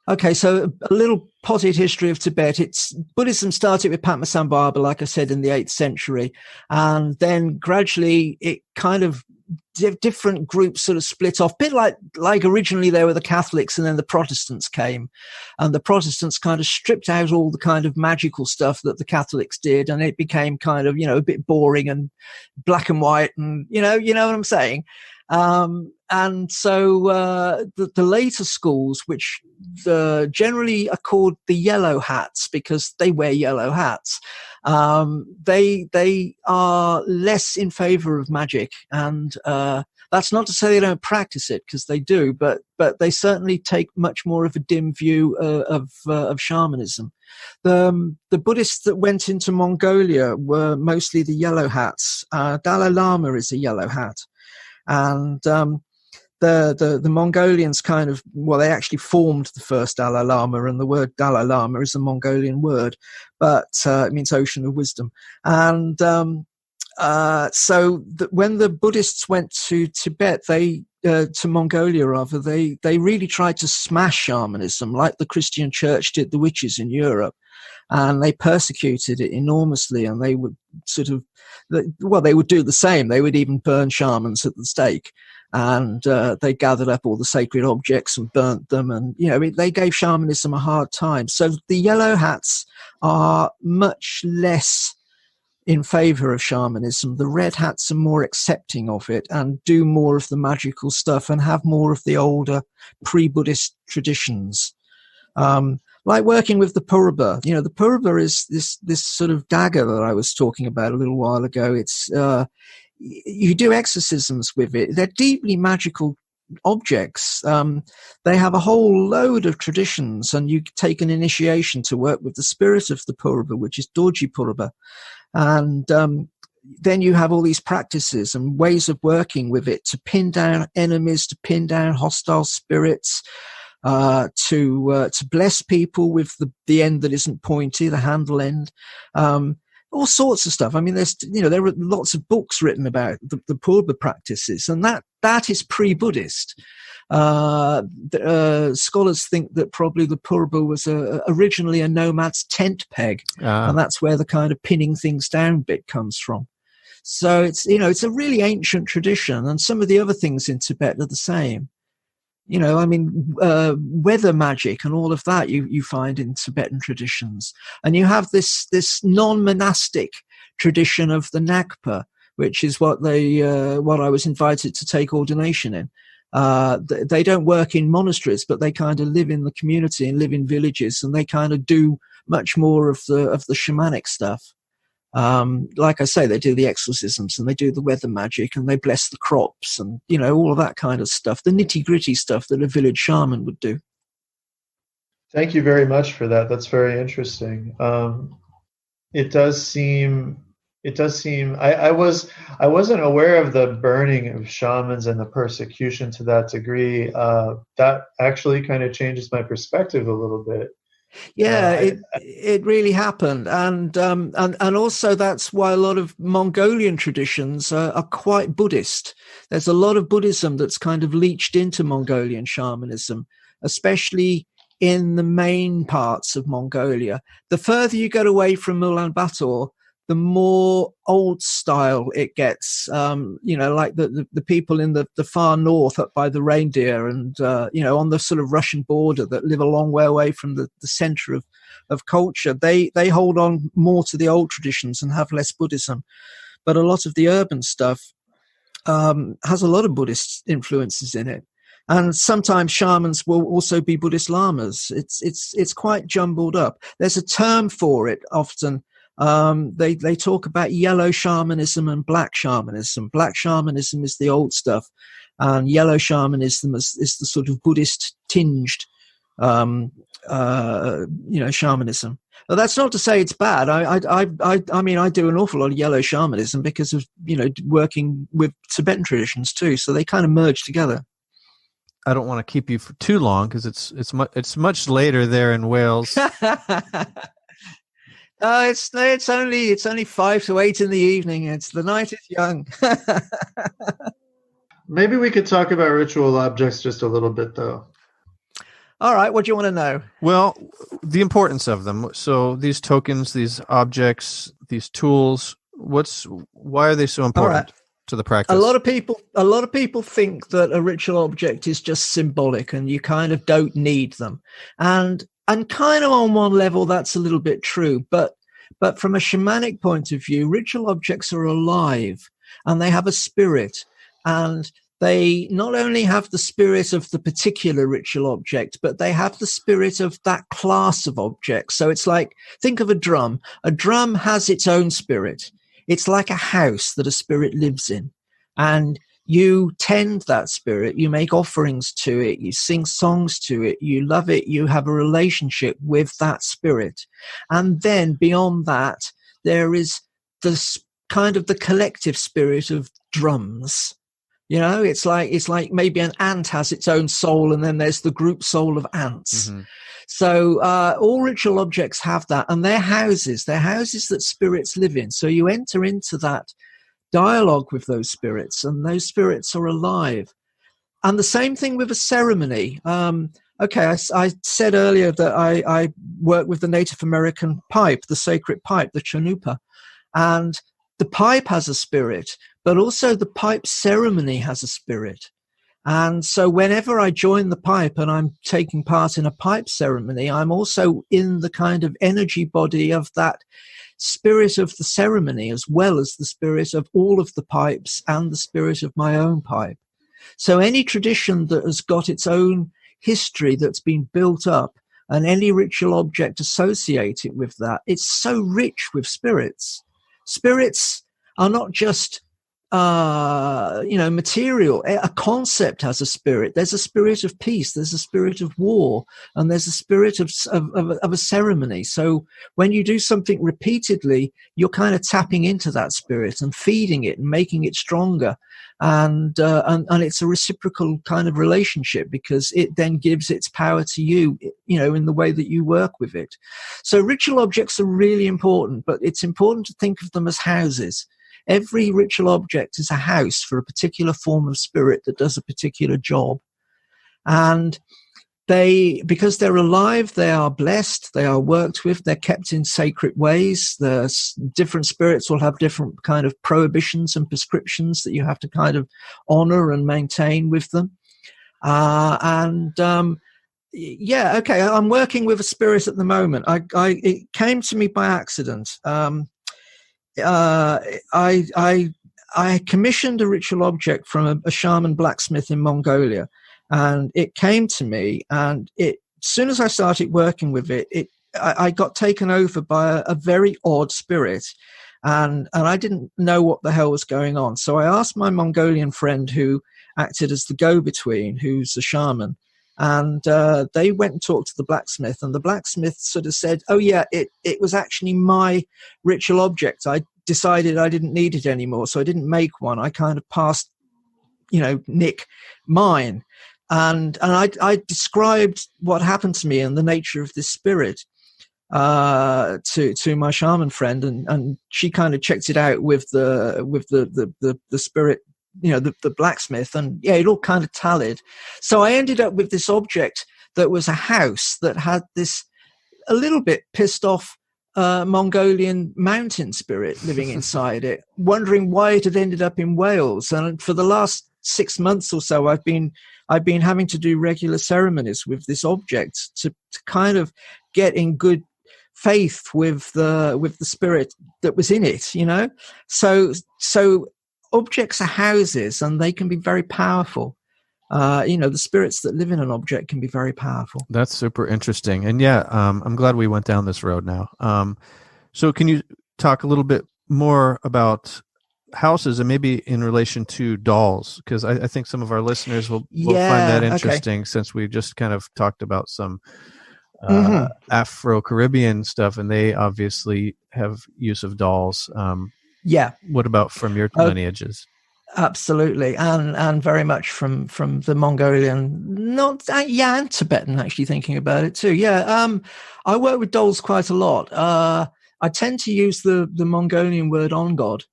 Okay, so a little potted history of Tibet. Buddhism started with Padmasambhava, like I said, in the 8th century. And then gradually it kind of different groups sort of split off, a bit like originally there were the Catholics and then the Protestants came, and the Protestants kind of stripped out all the kind of magical stuff that the Catholics did, and it became kind of, a bit boring and black and white, and you know what I'm saying. And so the later schools, which generally are called the yellow hats because they wear yellow hats, they are less in favor of magic. And that's not to say they don't practice it, because they do, but they certainly take much more of a dim view of shamanism. The Buddhists that went into Mongolia were mostly the yellow hats. Dalai Lama is a yellow hat. And the Mongolians kind of, they actually formed the first Dalai Lama, and the word Dalai Lama is a Mongolian word, but it means ocean of wisdom. And so when the Buddhists went to Tibet, to Mongolia rather, they really tried to smash shamanism like the Christian church did the witches in Europe. And they persecuted it enormously, and they would they would do the same. They would even burn shamans at the stake, and they gathered up all the sacred objects and burnt them, and they gave shamanism a hard time. So the yellow hats are much less in favor of shamanism. The red hats are more accepting of it and do more of the magical stuff and have more of the older pre-Buddhist traditions. Like working with the Purba. The Purba is this sort of dagger that I was talking about a little while ago. It's you do exorcisms with it. They're deeply magical objects. They have a whole load of traditions, and you take an initiation to work with the spirit of the Purba, which is Dorji Purba. And then you have all these practices and ways of working with it to pin down enemies, to pin down hostile spirits, to bless people with the end that isn't pointy, the handle end, all sorts of stuff. I mean, there are lots of books written about the Purba practices, and that is pre-Buddhist. Scholars think that probably the Purba was originally a nomad's tent peg, and that's where the kind of pinning things down bit comes from. So it's a really ancient tradition, and some of the other things in Tibet are the same. Weather magic and all of that you find in Tibetan traditions. And you have this non-monastic tradition of the Nagpa, which is what I was invited to take ordination in. They don't work in monasteries, but they kind of live in the community and live in villages, and they kind of do much more of the shamanic stuff. Like I say, they do the exorcisms and they do the weather magic and they bless the crops and, all of that kind of stuff, the nitty-gritty stuff that a village shaman would do. Thank you very much for that. That's very interesting. It does seem I wasn't aware of the burning of shamans and the persecution to that degree. That actually kind of changes my perspective a little bit. Yeah, it really happened, and also that's why a lot of Mongolian traditions are quite Buddhist. There's a lot of Buddhism that's kind of leached into Mongolian shamanism, especially in the main parts of Mongolia. The further you get away from Ulaanbaatar, the more old style it gets, like the people in the far north up by the reindeer and, on the sort of Russian border that live a long way away from the center of culture. They hold on more to the old traditions and have less Buddhism. But a lot of the urban stuff has a lot of Buddhist influences in it. And sometimes shamans will also be Buddhist lamas. It's quite jumbled up. There's a term for it often. They talk about yellow shamanism and black shamanism. Black shamanism is the old stuff, and yellow shamanism is the sort of Buddhist tinged, shamanism. But that's not to say it's bad. I mean, I do an awful lot of yellow shamanism because of working with Tibetan traditions too. So they kind of merge together. I don't want to keep you for too long because it's much later there in Wales. It's only 5 to 8 in the evening. The night is young. Maybe we could talk about ritual objects just a little bit, though. All right. What do you want to know? Well, the importance of them. So these tokens, these objects, these tools. Why are they so important? All right. to the practice. A lot of people think that a ritual object is just symbolic and you kind of don't need them. And kind of on one level, that's a little bit true. But from a shamanic point of view, ritual objects are alive and they have a spirit. And they not only have the spirit of the particular ritual object, but they have the spirit of that class of objects. So it's like, think of a drum. A drum has its own spirit. It's like a house that a spirit lives in, and you tend that spirit. You make offerings to it. You sing songs to it. You love it. You have a relationship with that spirit. And then beyond that, there is this kind of the collective spirit of drums. You know, it's like maybe an ant has its own soul, and then there's the group soul of ants. Mm-hmm. So all ritual objects have that, and they're houses that spirits live in. So you enter into that dialogue with those spirits, and those spirits are alive. And the same thing with a ceremony. I said earlier that I work with the Native American pipe, the sacred pipe, the chanupa, and the pipe has a spirit, but also the pipe ceremony has a spirit. And so whenever I join the pipe and I'm taking part in a pipe ceremony, I'm also in the kind of energy body of that spirit of the ceremony, as well as the spirit of all of the pipes and the spirit of my own pipe. So any tradition that has got its own history that's been built up, and any ritual object associated with that, it's so rich with spirits. Spirits are not just material. A concept has a spirit. There's a spirit of peace. There's a spirit of war, and there's a spirit of a ceremony. So when you do something repeatedly, you're kind of tapping into that spirit and feeding it and making it stronger. And it's a reciprocal kind of relationship, because it then gives its power to you, in the way that you work with it. So ritual objects are really important, but it's important to think of them as houses. Every ritual object is a house for a particular form of spirit that does a particular job. And because they're alive, they are blessed, they are worked with, they're kept in sacred ways. The different spirits will have different kind of prohibitions and prescriptions that you have to kind of honor and maintain with them. I'm working with a spirit at the moment. It came to me by accident. I commissioned a ritual object from a shaman blacksmith in Mongolia, and it came to me, and as soon as I started working with it, I got taken over by a very odd spirit, and I didn't know what the hell was going on. So I asked my Mongolian friend, who acted as the go-between, who's a shaman, and they went and talked to the blacksmith, and the blacksmith sort of said, oh yeah, it was actually my ritual object. I decided I didn't need it anymore, so I didn't make one. I kind of passed, Nick mine. And I described what happened to me and the nature of this spirit to my shaman friend, and she kind of checked it out with the spirit, the blacksmith, and yeah, it all kind of tallied. So I ended up with this object that was a house that had this a little bit pissed off Mongolian mountain spirit living inside it, wondering why it had ended up in Wales. And for the last 6 months or so, I've been having to do regular ceremonies with this object to kind of get in good faith with the spirit that was in it, So objects are houses, and they can be very powerful. The spirits that live in an object can be very powerful. That's super interesting. And yeah, I'm glad we went down this road now. So can you talk a little bit more about houses, and maybe in relation to dolls? Because I think some of our listeners will find that interesting, since we just kind of talked about some Afro-Caribbean stuff, and they obviously have use of dolls. What about from your lineages? Absolutely, and very much from the Mongolian, and Tibetan. Actually, thinking about it too. I work with dolls quite a lot. I tend to use the Mongolian word on God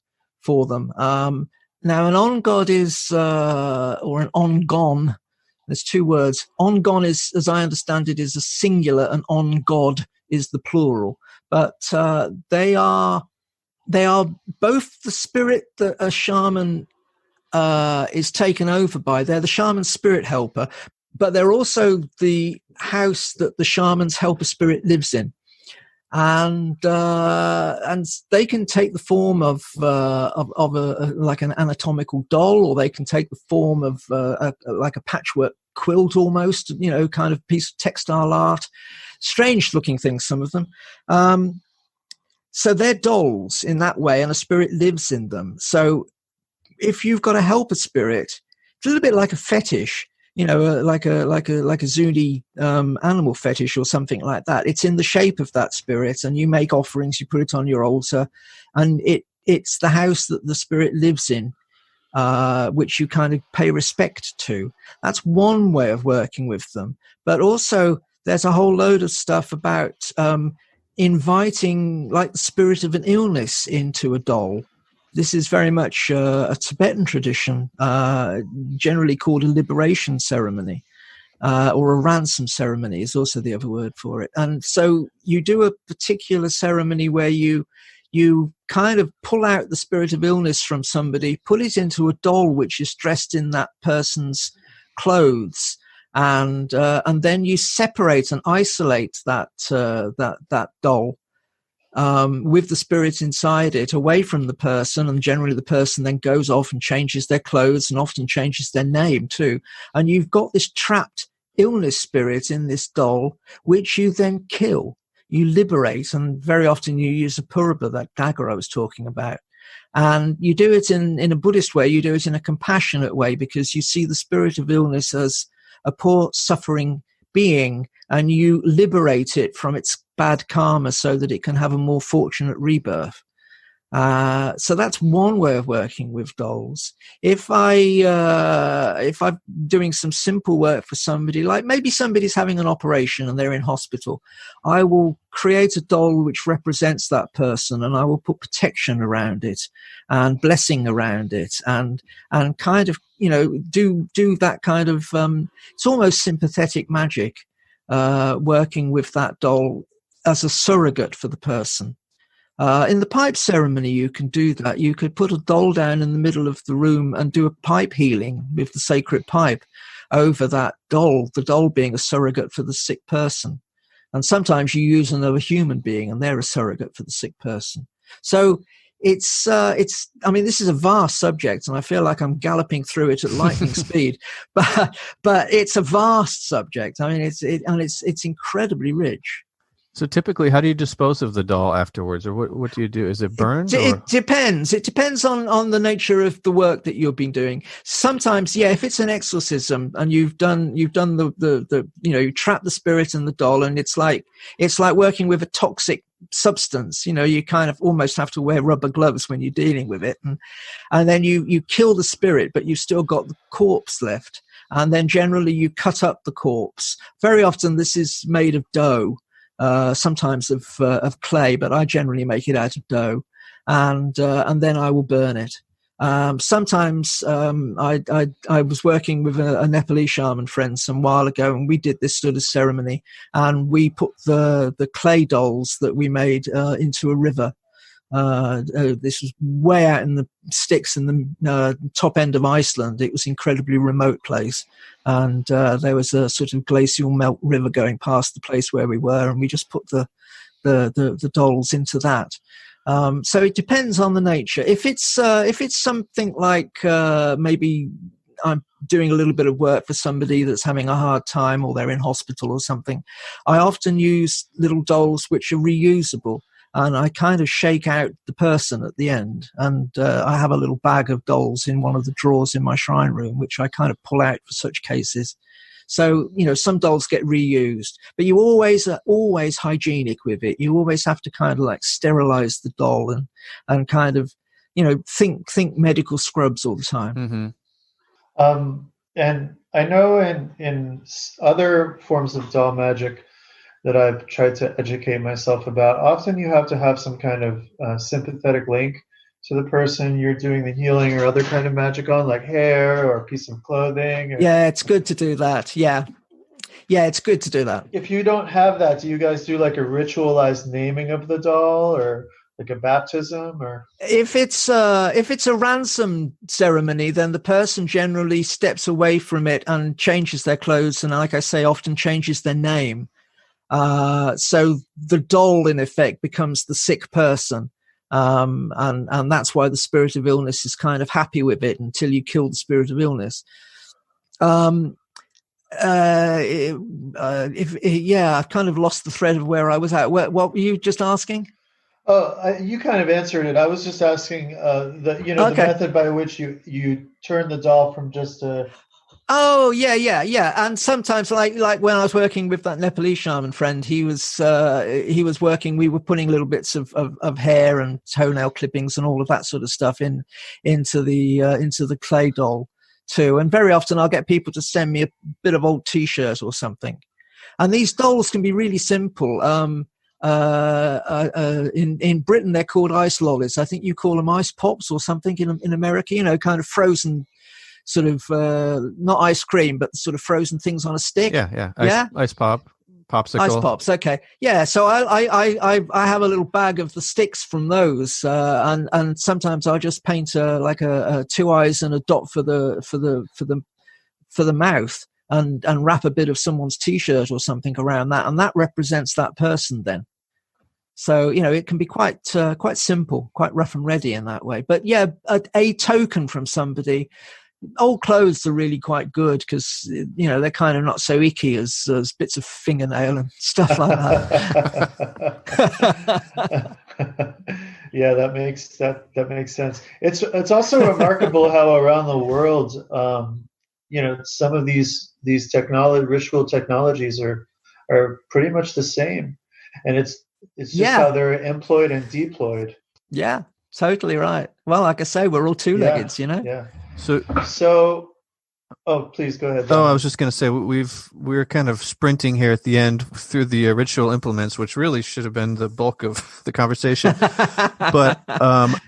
for them. Now, an on God is or an on gon. There's two words. On gon is, as I understand it, is a singular, and on God is the plural. But they are both the spirit that a shaman is taken over by. They're the shaman's spirit helper, but they're also the house that the shaman's helper spirit lives in. And they can take the form of like an anatomical doll, or they can take the form of like a patchwork quilt almost, kind of piece of textile art. Strange looking things, some of them. So they're dolls in that way, and a spirit lives in them. So if you've got a helper spirit, it's a little bit like a fetish. Like a Zuni animal fetish or something like that. It's in the shape of that spirit, and you make offerings, you put it on your altar, and it's the house that the spirit lives in, which you kind of pay respect to. That's one way of working with them. But also, there's a whole load of stuff about inviting, like, the spirit of an illness into a doll. This is very much a Tibetan tradition, generally called a liberation ceremony, or a ransom ceremony is also the other word for it. And so you do a particular ceremony where you kind of pull out the spirit of illness from somebody, put it into a doll which is dressed in that person's clothes, and then you separate and isolate that doll. With the spirit inside it, away from the person, and generally the person then goes off and changes their clothes and often changes their name too. And you've got this trapped illness spirit in this doll, which you then kill, you liberate, and very often you use a purba, that dagger I was talking about. And you do it in a Buddhist way, you do it in a compassionate way, because you see the spirit of illness as a poor suffering being, and you liberate it from its bad karma so that it can have a more fortunate rebirth. So that's one way of working with dolls. If I'm doing some simple work for somebody, like maybe somebody's having an operation and they're in hospital, I will create a doll which represents that person, and I will put protection around it and blessing around it, and kind of, do that kind of, it's almost sympathetic magic, working with that doll as a surrogate for the person. In the pipe ceremony, you can do that. You could put a doll down in the middle of the room and do a pipe healing with the sacred pipe over that doll, the doll being a surrogate for the sick person. And sometimes you use another human being and they're a surrogate for the sick person. So it's, I mean, this is a vast subject, and I feel like I'm galloping through it at lightning speed, but it's a vast subject. I mean, it's incredibly rich. So typically, how do you dispose of the doll afterwards, or what do you do? Is it burned? It depends. It depends on the nature of the work that you've been doing. Sometimes, yeah, if it's an exorcism and you've done the you trap the spirit in the doll, and it's like working with a toxic substance. You kind of almost have to wear rubber gloves when you're dealing with it, and then you kill the spirit, but you've still got the corpse left, and then generally you cut up the corpse. Very often, this is made of dough. Sometimes of clay, but I generally make it out of dough, and then I will burn it. Sometimes I was working with a Nepalese shaman friend some while ago, and we did this sort of ceremony, and we put the clay dolls that we made into a river. This was way out in the sticks in the top end of Iceland. It was an incredibly remote place, and there was a sort of glacial melt river going past the place where we were, and we just put the dolls into that. So it depends on the nature. If it's something like maybe I'm doing a little bit of work for somebody that's having a hard time, or they're in hospital or something, I often use little dolls which are reusable. And I kind of shake out the person at the end. And I have a little bag of dolls in one of the drawers in my shrine room, which I kind of pull out for such cases. So, some dolls get reused, but you are always hygienic with it. You always have to kind of like sterilize the doll and kind of, think medical scrubs all the time. Mm-hmm. And I know in other forms of doll magic that I've tried to educate myself about, often you have to have some kind of sympathetic link to the person you're doing the healing or other kind of magic on, like hair or a piece of clothing. Yeah, it's good to do that. Yeah, it's good to do that. If you don't have that, do you guys do like a ritualized naming of the doll, or like a baptism, or if it's a ransom ceremony, then the person generally steps away from it and changes their clothes, and like I say, often changes their name. So the doll, in effect, becomes the sick person. And that's why the spirit of illness is kind of happy with it until you kill the spirit of illness. I've kind of lost the thread of where I was at. What were you just asking? Oh, you kind of answered it. I was just asking the method by which you turn the doll from just a. Oh, yeah. And sometimes, like when I was working with that Nepalese shaman friend, he was working. We were putting little bits of hair and toenail clippings and all of that sort of stuff into the clay doll too. And very often, I'll get people to send me a bit of old T-shirt or something. And these dolls can be really simple. In Britain, they're called ice lollies. I think you call them ice pops or something in America. Kind of frozen. Sort of not ice cream, but sort of frozen things on a stick. Ice pop, popsicle. Ice pops. Okay, yeah. So I have a little bag of the sticks from those, and sometimes I just paint a two eyes and a dot for the mouth, and wrap a bit of someone's T-shirt or something around that, and that represents that person then. So it can be quite simple, quite rough and ready in that way. But yeah, a token from somebody. Old clothes are really quite good because they're kind of not so icky as bits of fingernail and stuff like that. Yeah, that makes sense. It's also remarkable how around the world, some of these ritual technologies are pretty much the same, and it's just how they're employed and deployed. Yeah, totally right. Well, like I say, we're all two-legged, Yeah. So, please go ahead. Oh, I was just going to say we're kind of sprinting here at the end through the ritual implements, which really should have been the bulk of the conversation. But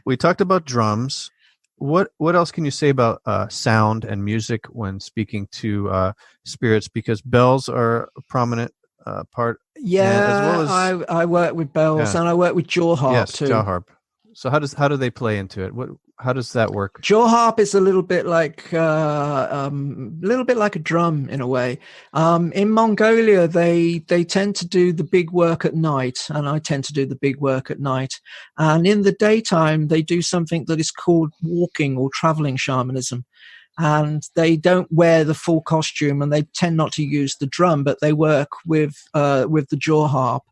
we talked about drums. What else can you say about sound and music when speaking to spirits? Because bells are a prominent part. Yeah, as well as I work with bells and I work with jaw harp too. Jaw harp. So how do they play into it? How does that work? Jaw harp is a little bit like a drum in a way. In Mongolia, they tend to do the big work at night, and I tend to do the big work at night. And in the daytime, they do something that is called walking or traveling shamanism. And they don't wear the full costume, and they tend not to use the drum, but they work with the jaw harp.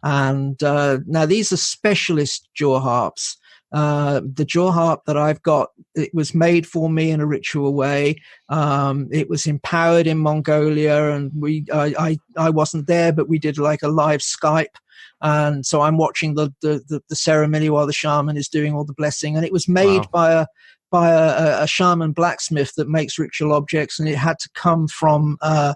And now these are specialist jaw harps. The jaw harp that I've got, it was made for me in a ritual way. It was empowered in Mongolia, and I wasn't there, but we did like a live Skype. And so I'm watching the ceremony while the shaman is doing all the blessing. And it was made by a shaman blacksmith that makes ritual objects, and it had to come from I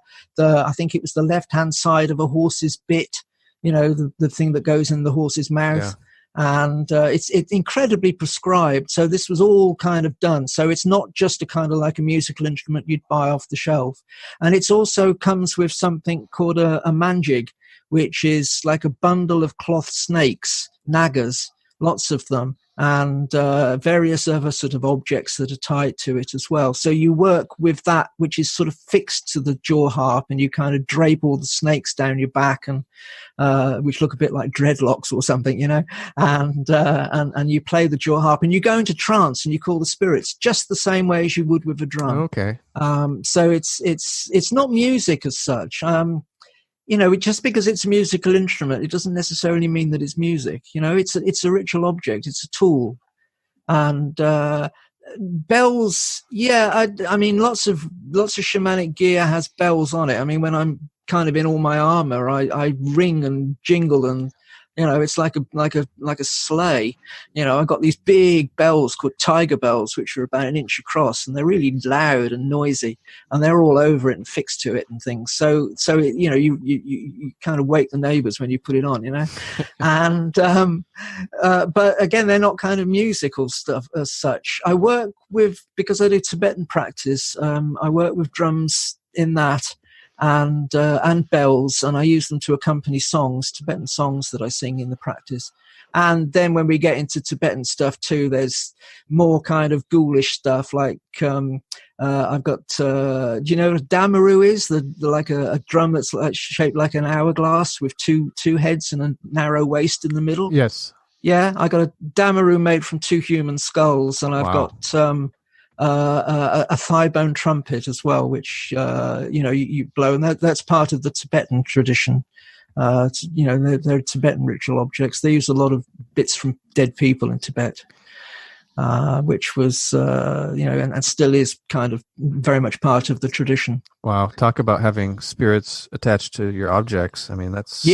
think it was the left-hand side of a horse's bit, the thing that goes in the horse's mouth. Yeah. And it's incredibly prescribed. So this was all kind of done. So it's not just a kind of like a musical instrument you'd buy off the shelf. And it's also comes with something called a manjig, which is like a bundle of cloth snakes, nagas, lots of them, and various other sort of objects that are tied to it as well. So you work with that, which is sort of fixed to the jaw harp, and you kind of drape all the snakes down your back, and which look a bit like dreadlocks or something, and you play the jaw harp, and you go into trance, and you call the spirits just the same way as you would with a drum. Okay. So it's not music as such. Just because it's a musical instrument, it doesn't necessarily mean that it's music. It's a ritual object. It's a tool. And bells, I mean, lots of shamanic gear has bells on it. I mean, when I'm kind of in all my armor, I ring and jingle, and it's like a sleigh. I've got these big bells called tiger bells, which are about 1 inch across, and they're really loud and noisy, and they're all over it and fixed to it and things. So you kind of wake the neighbors when you put it on, and but again, they're not kind of musical stuff as such. I work with, because I do Tibetan practice, I work with drums in that. and bells, and I use them to accompany songs, Tibetan songs that I sing in the practice. And then when we get into Tibetan stuff too, there's more kind of ghoulish stuff, like I've got, do you know what a damaru is? Like a drum that's shaped like an hourglass with two heads and a narrow waist in the middle. Yes. Yeah, I got a damaru made from 2 human skulls, and I've got a thigh bone trumpet as well, which you blow, and that's part of the Tibetan tradition. They're Tibetan ritual objects. They use a lot of bits from dead people in Tibet, which was and still is kind of very much part of the tradition. Wow, talk about having spirits attached to your objects. I mean, that's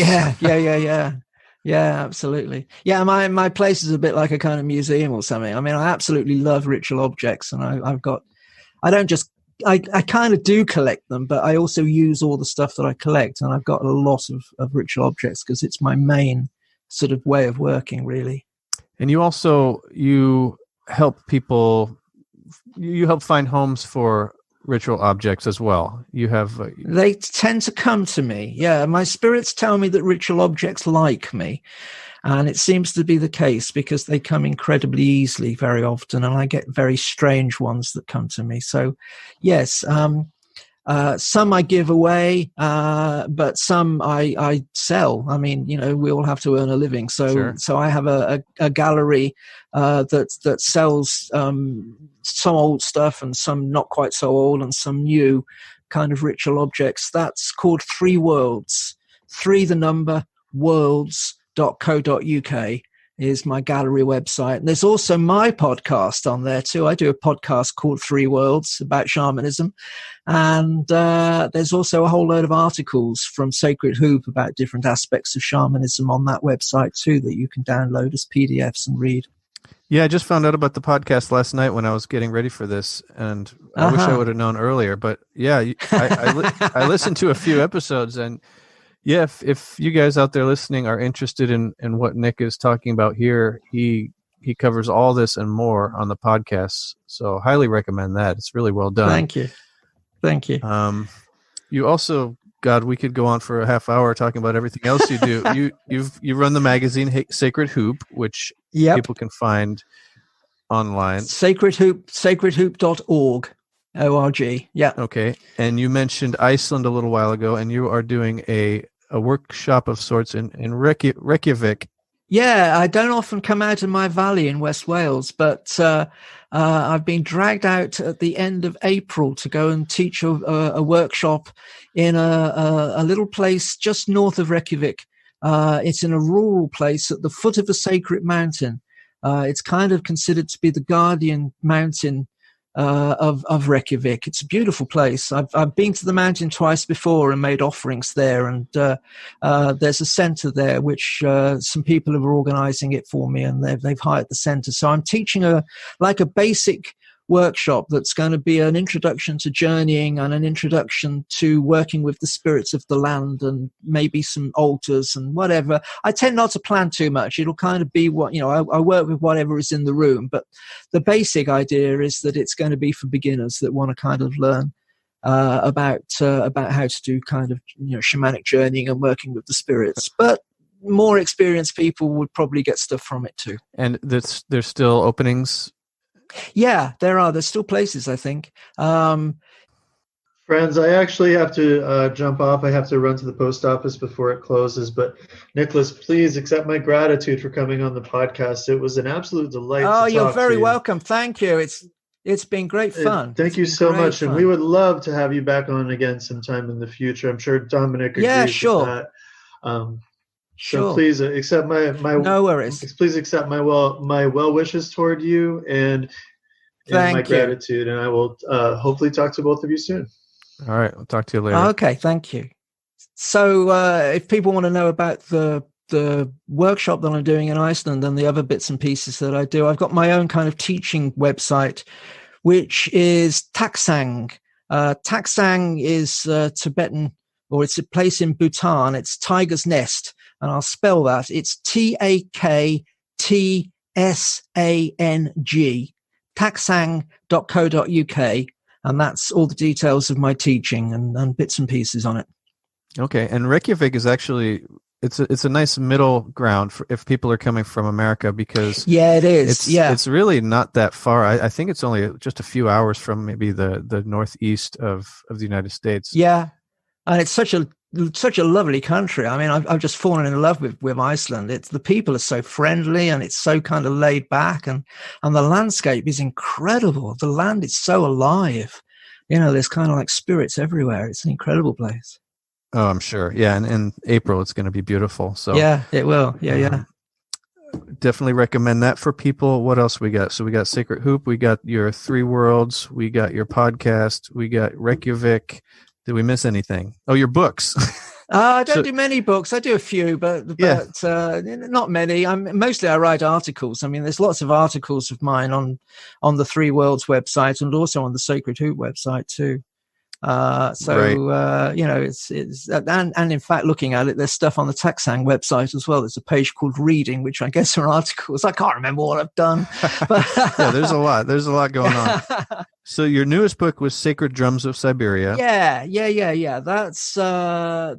Yeah, absolutely. Yeah, my place is a bit like a kind of museum or something. I mean, I absolutely love ritual objects, and I kind of do collect them, but I also use all the stuff that I collect, and I've got a lot of ritual objects because it's my main sort of way of working, really. And you help people, you help find homes for ritual objects as well. They tend to come to me. Yeah, my spirits tell me that ritual objects like me, and it seems to be the case because they come incredibly easily very often, and I get very strange ones that come to me. So yes, some I give away, but some I sell. I mean, we all have to earn a living. So sure. So I have a gallery that sells some old stuff and some not quite so old and some new kind of ritual objects. That's called 3 Worlds. 3 the number worlds.co.uk is my gallery website. And there's also my podcast on there too. I do a podcast called 3 Worlds about shamanism. And there's also a whole load of articles from Sacred Hoop about different aspects of shamanism on that website too that you can download as PDFs and read. Yeah, I just found out about the podcast last night when I was getting ready for this, and I wish I would have known earlier. But yeah, I listened to a few episodes, and yeah, if you guys out there listening are interested in what Nick is talking about here, he covers all this and more on the podcast. So highly recommend that. It's really well done. Thank you. You also, God, we could go on for a half hour talking about everything else you do. You run the magazine Sacred Hoop, which people can find online. sacredhoop.org. O-R-G. Yeah. Okay. And you mentioned Iceland a little while ago, and you are doing a workshop of sorts in Reykjavik. Yeah, I don't often come out of my valley in West Wales, but I've been dragged out at the end of April to go and teach a workshop in a little place just north of Reykjavik. It's in a rural place at the foot of a sacred mountain. It's kind of considered to be the guardian mountain of Reykjavik. It's a beautiful place. I've been to the mountain twice before and made offerings there, and there's a center there which some people are organizing it for me, and they've hired the center. So I'm teaching a basic workshop that's going to be an introduction to journeying and an introduction to working with the spirits of the land, and maybe some altars and whatever. I tend not to plan too much. It'll kind of be what, I work with whatever is in the room, but the basic idea is that it's going to be for beginners that want to kind of learn about how to do kind of, shamanic journeying and working with the spirits. But more experienced people would probably get stuff from it too. And there's still openings? Yeah, there's still places, I think. Friends, I actually have to jump off. I have to run to the post office before it closes. But Nicolas, please accept my gratitude for coming on the podcast. It was an absolute delight. Oh, you're very welcome. Thank you. It's been great fun. Thank you so much. And we would love to have you back on again sometime in the future. I'm sure Dominic agrees with that. So please accept my no worries. Please accept my well wishes toward you and my gratitude, and I will hopefully talk to both of you soon. All right, I'll talk to you later. Okay, thank you. So if people want to know about the workshop that I'm doing in Iceland and the other bits and pieces that I do, I've got my own kind of teaching website, which is Taksang. Taksang is Tibetan, or it's a place in Bhutan. It's Tiger's Nest. And I'll spell that. It's TAKTSANG, taksang.co.uk. And that's all the details of my teaching and bits and pieces on it. Okay. And Reykjavik is actually, it's a nice middle ground for if people are coming from America, because it is. It's really not that far. I think it's only just a few hours from maybe the northeast of the United States. Yeah. And it's such a lovely country. I mean, I've just fallen in love with Iceland. The people are so friendly, and it's so kind of laid back, and the landscape is incredible. The land is so alive. There's kind of like spirits everywhere. It's an incredible place. Oh, I'm sure. Yeah. And in April, it's going to be beautiful. So yeah, it will. Yeah. Definitely recommend that for people. What else we got? So we got Sacred Hoop. We got your 3 Worlds. We got your podcast. We got Reykjavik. Did we miss anything? Oh, your books. I don't do many books. I do a few, but not many. Mostly I write articles. I mean, there's lots of articles of mine on the 3 Worlds website, and also on the Sacred Hoop website too. It's and in fact, looking at it, there's stuff on the Taxang website as well. There's a page called Reading, which I guess are articles. I can't remember what I've done. But yeah, there's a lot going on. So your newest book was Sacred Drums of Siberia. Yeah. That's a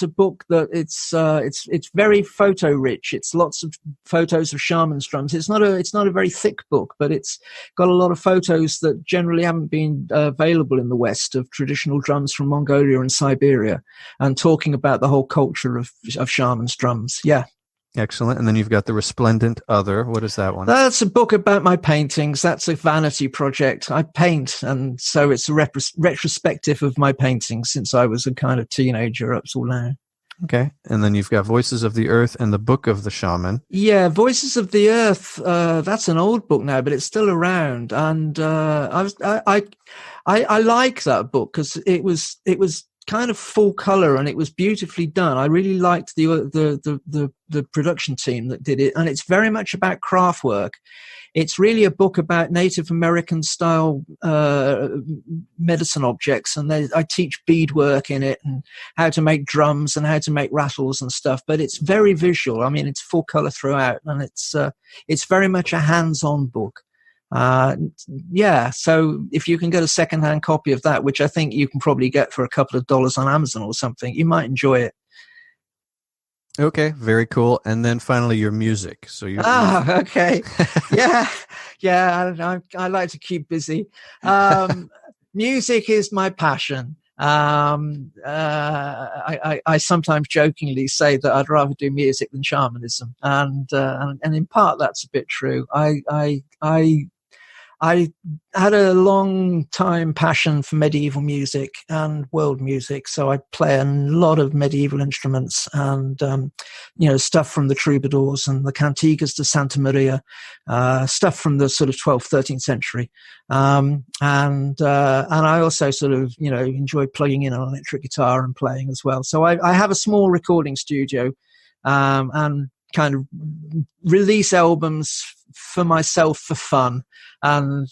book that it's very photo rich. It's lots of photos of shamans' drums. It's not a very thick book, but it's got a lot of photos that generally haven't been available in the West of traditional drums from Mongolia and Siberia, and talking about the whole culture of shamans' drums. Yeah. Excellent. And then you've got The Resplendent Other. What is that one? That's a book about my paintings. That's a vanity project. I paint, and so it's a retrospective of my paintings since I was a kind of teenager up till now. Okay. And then you've got Voices of the Earth and The Book of the Shaman. Yeah, Voices of the Earth. That's an old book now, but it's still around. And I like that book because it was kind of full color, and it was beautifully done. I really liked the production team that did it, and it's very much about craft work. It's really a book about Native American style medicine objects, and I teach beadwork in it, and how to make drums and how to make rattles and stuff. But it's very visual. I mean, it's full color throughout, and it's very much a hands-on book. So if you can get a secondhand copy of that, which I think you can probably get for a couple of dollars on Amazon or something, you might enjoy it. Okay, very cool. And then finally, your music. So you. Okay, yeah. I like to keep busy. Music is my passion. I sometimes jokingly say that I'd rather do music than shamanism, and in part that's a bit true. I had a long time passion for medieval music and world music, so I play a lot of medieval instruments and stuff from the troubadours and the cantigas de Santa Maria, stuff from the sort of 12th, 13th century, and I also sort of enjoy plugging in an electric guitar and playing as well. So I have a small recording studio, and kind of release albums for myself for fun, and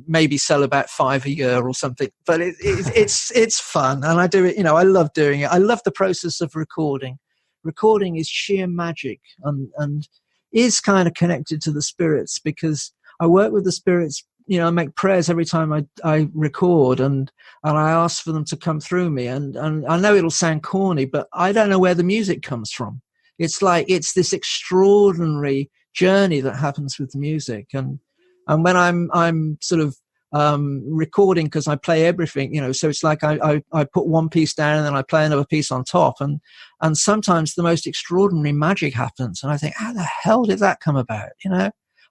maybe sell about 5 a year or something. But it's fun, and I do it. I love doing it. I love the process of recording. Recording is sheer magic, and is kind of connected to the spirits, because I work with the spirits. I make prayers every time I record, and I ask for them to come through me. And I know it'll sound corny, but I don't know where the music comes from. It's like it's this extraordinary journey that happens with the music, and when I'm sort of recording, because I play everything, so it's like I put one piece down and then I play another piece on top, and sometimes the most extraordinary magic happens, and I think, how the hell did that come about?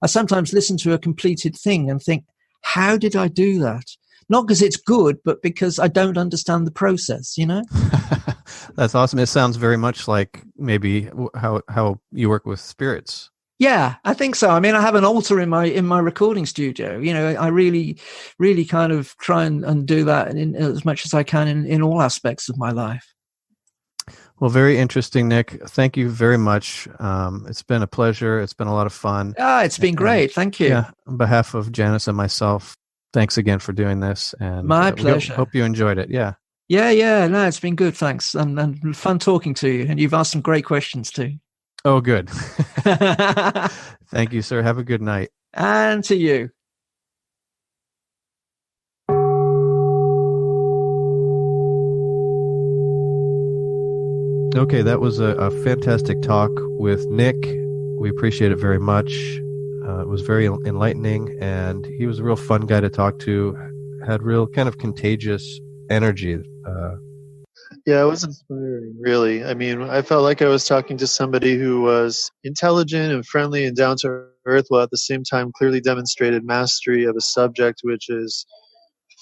I sometimes listen to a completed thing and think, how did I do that? Not because it's good, but because I don't understand the process, That's awesome. It sounds very much like maybe how you work with spirits. Yeah, I think so. I mean, I have an altar in my recording studio. I really, really kind of try and do that in as much as I can in all aspects of my life. Well, very interesting, Nick. Thank you very much. It's been a pleasure. It's been a lot of fun. It's been great. Thank you. Yeah, on behalf of Janice and myself, thanks again for doing this. And my pleasure. Hope you enjoyed it. Yeah. Yeah. No, it's been good. Thanks. And fun talking to you. And you've asked some great questions too. Oh, good. Thank you, sir. Have a good night. And to you. Okay, that was a fantastic talk with Nick. We appreciate it very much. It was very enlightening, and he was a real fun guy to talk to. Had real kind of contagious energy. Yeah, it was inspiring, really. I mean, I felt like I was talking to somebody who was intelligent and friendly and down to earth, while at the same time clearly demonstrated mastery of a subject which is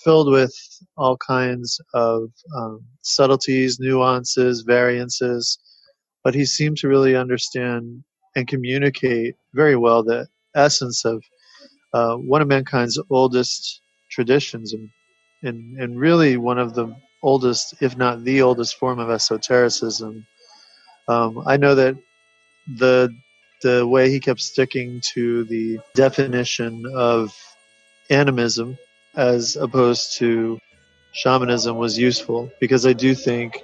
filled with all kinds of subtleties, nuances, variances. But he seemed to really understand and communicate very well the essence of one of mankind's oldest traditions, and really one of the oldest, if not the oldest, form of esotericism. I know that the way he kept sticking to the definition of animism as opposed to shamanism was useful, because I do think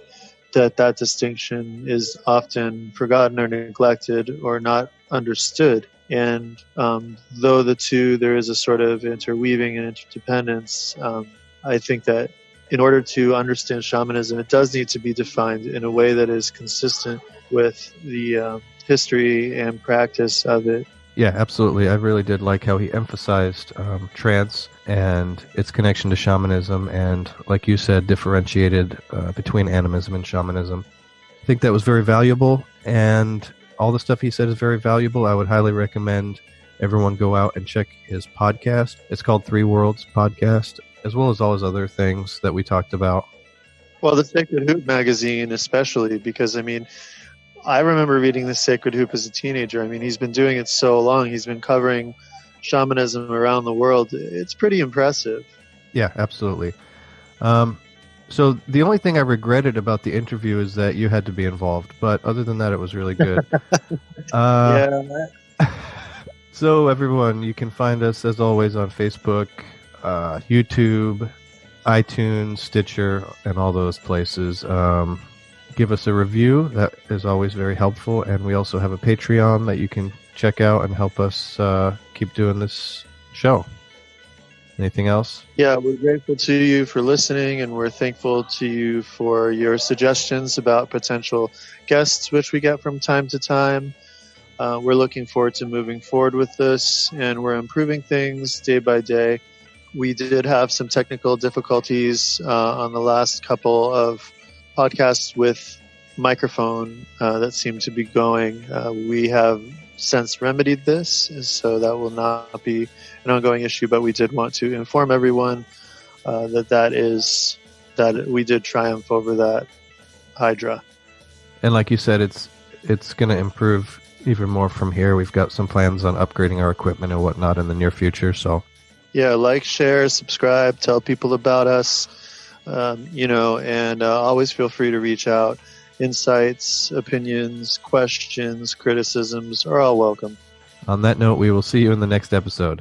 that distinction is often forgotten or neglected or not understood. And though the two, there is a sort of interweaving and interdependence, I think that in order to understand shamanism, it does need to be defined in a way that is consistent with the history and practice of it. Yeah, absolutely. I really did like how he emphasized trance and its connection to shamanism, and, like you said, differentiated between animism and shamanism. I think that was very valuable, and all the stuff he said is very valuable. I would highly recommend everyone go out and check his podcast. It's called Three Worlds Podcast, as well as all his other things that we talked about. Well, the Sacred Hoop magazine especially, because, I mean, I remember reading the Sacred Hoop as a teenager. I mean, he's been doing it so long. He's been covering shamanism around the world. It's pretty impressive. Yeah, absolutely. So the only thing I regretted about the interview is that you had to be involved. But other than that, it was really good. Yeah. So everyone, you can find us, as always, on Facebook, YouTube, iTunes, Stitcher, and all those places. Give us a review. That is always very helpful. And we also have a Patreon that you can check out and help us keep doing this show. Anything else? Yeah, we're grateful to you for listening, and we're thankful to you for your suggestions about potential guests, which we get from time to time. We're looking forward to moving forward with this, and we're improving things day by day. We did have some technical difficulties on the last couple of podcasts with microphone that seemed to be going. We have since remedied this, so that will not be an ongoing issue, but we did want to inform everyone that we did triumph over that hydra. And like you said, it's going to improve even more from here. We've got some plans on upgrading our equipment and whatnot in the near future. So yeah, like, share, subscribe, tell people about us, and always feel free to reach out. Insights, opinions, questions, criticisms are all welcome. On that note, we will see you in the next episode.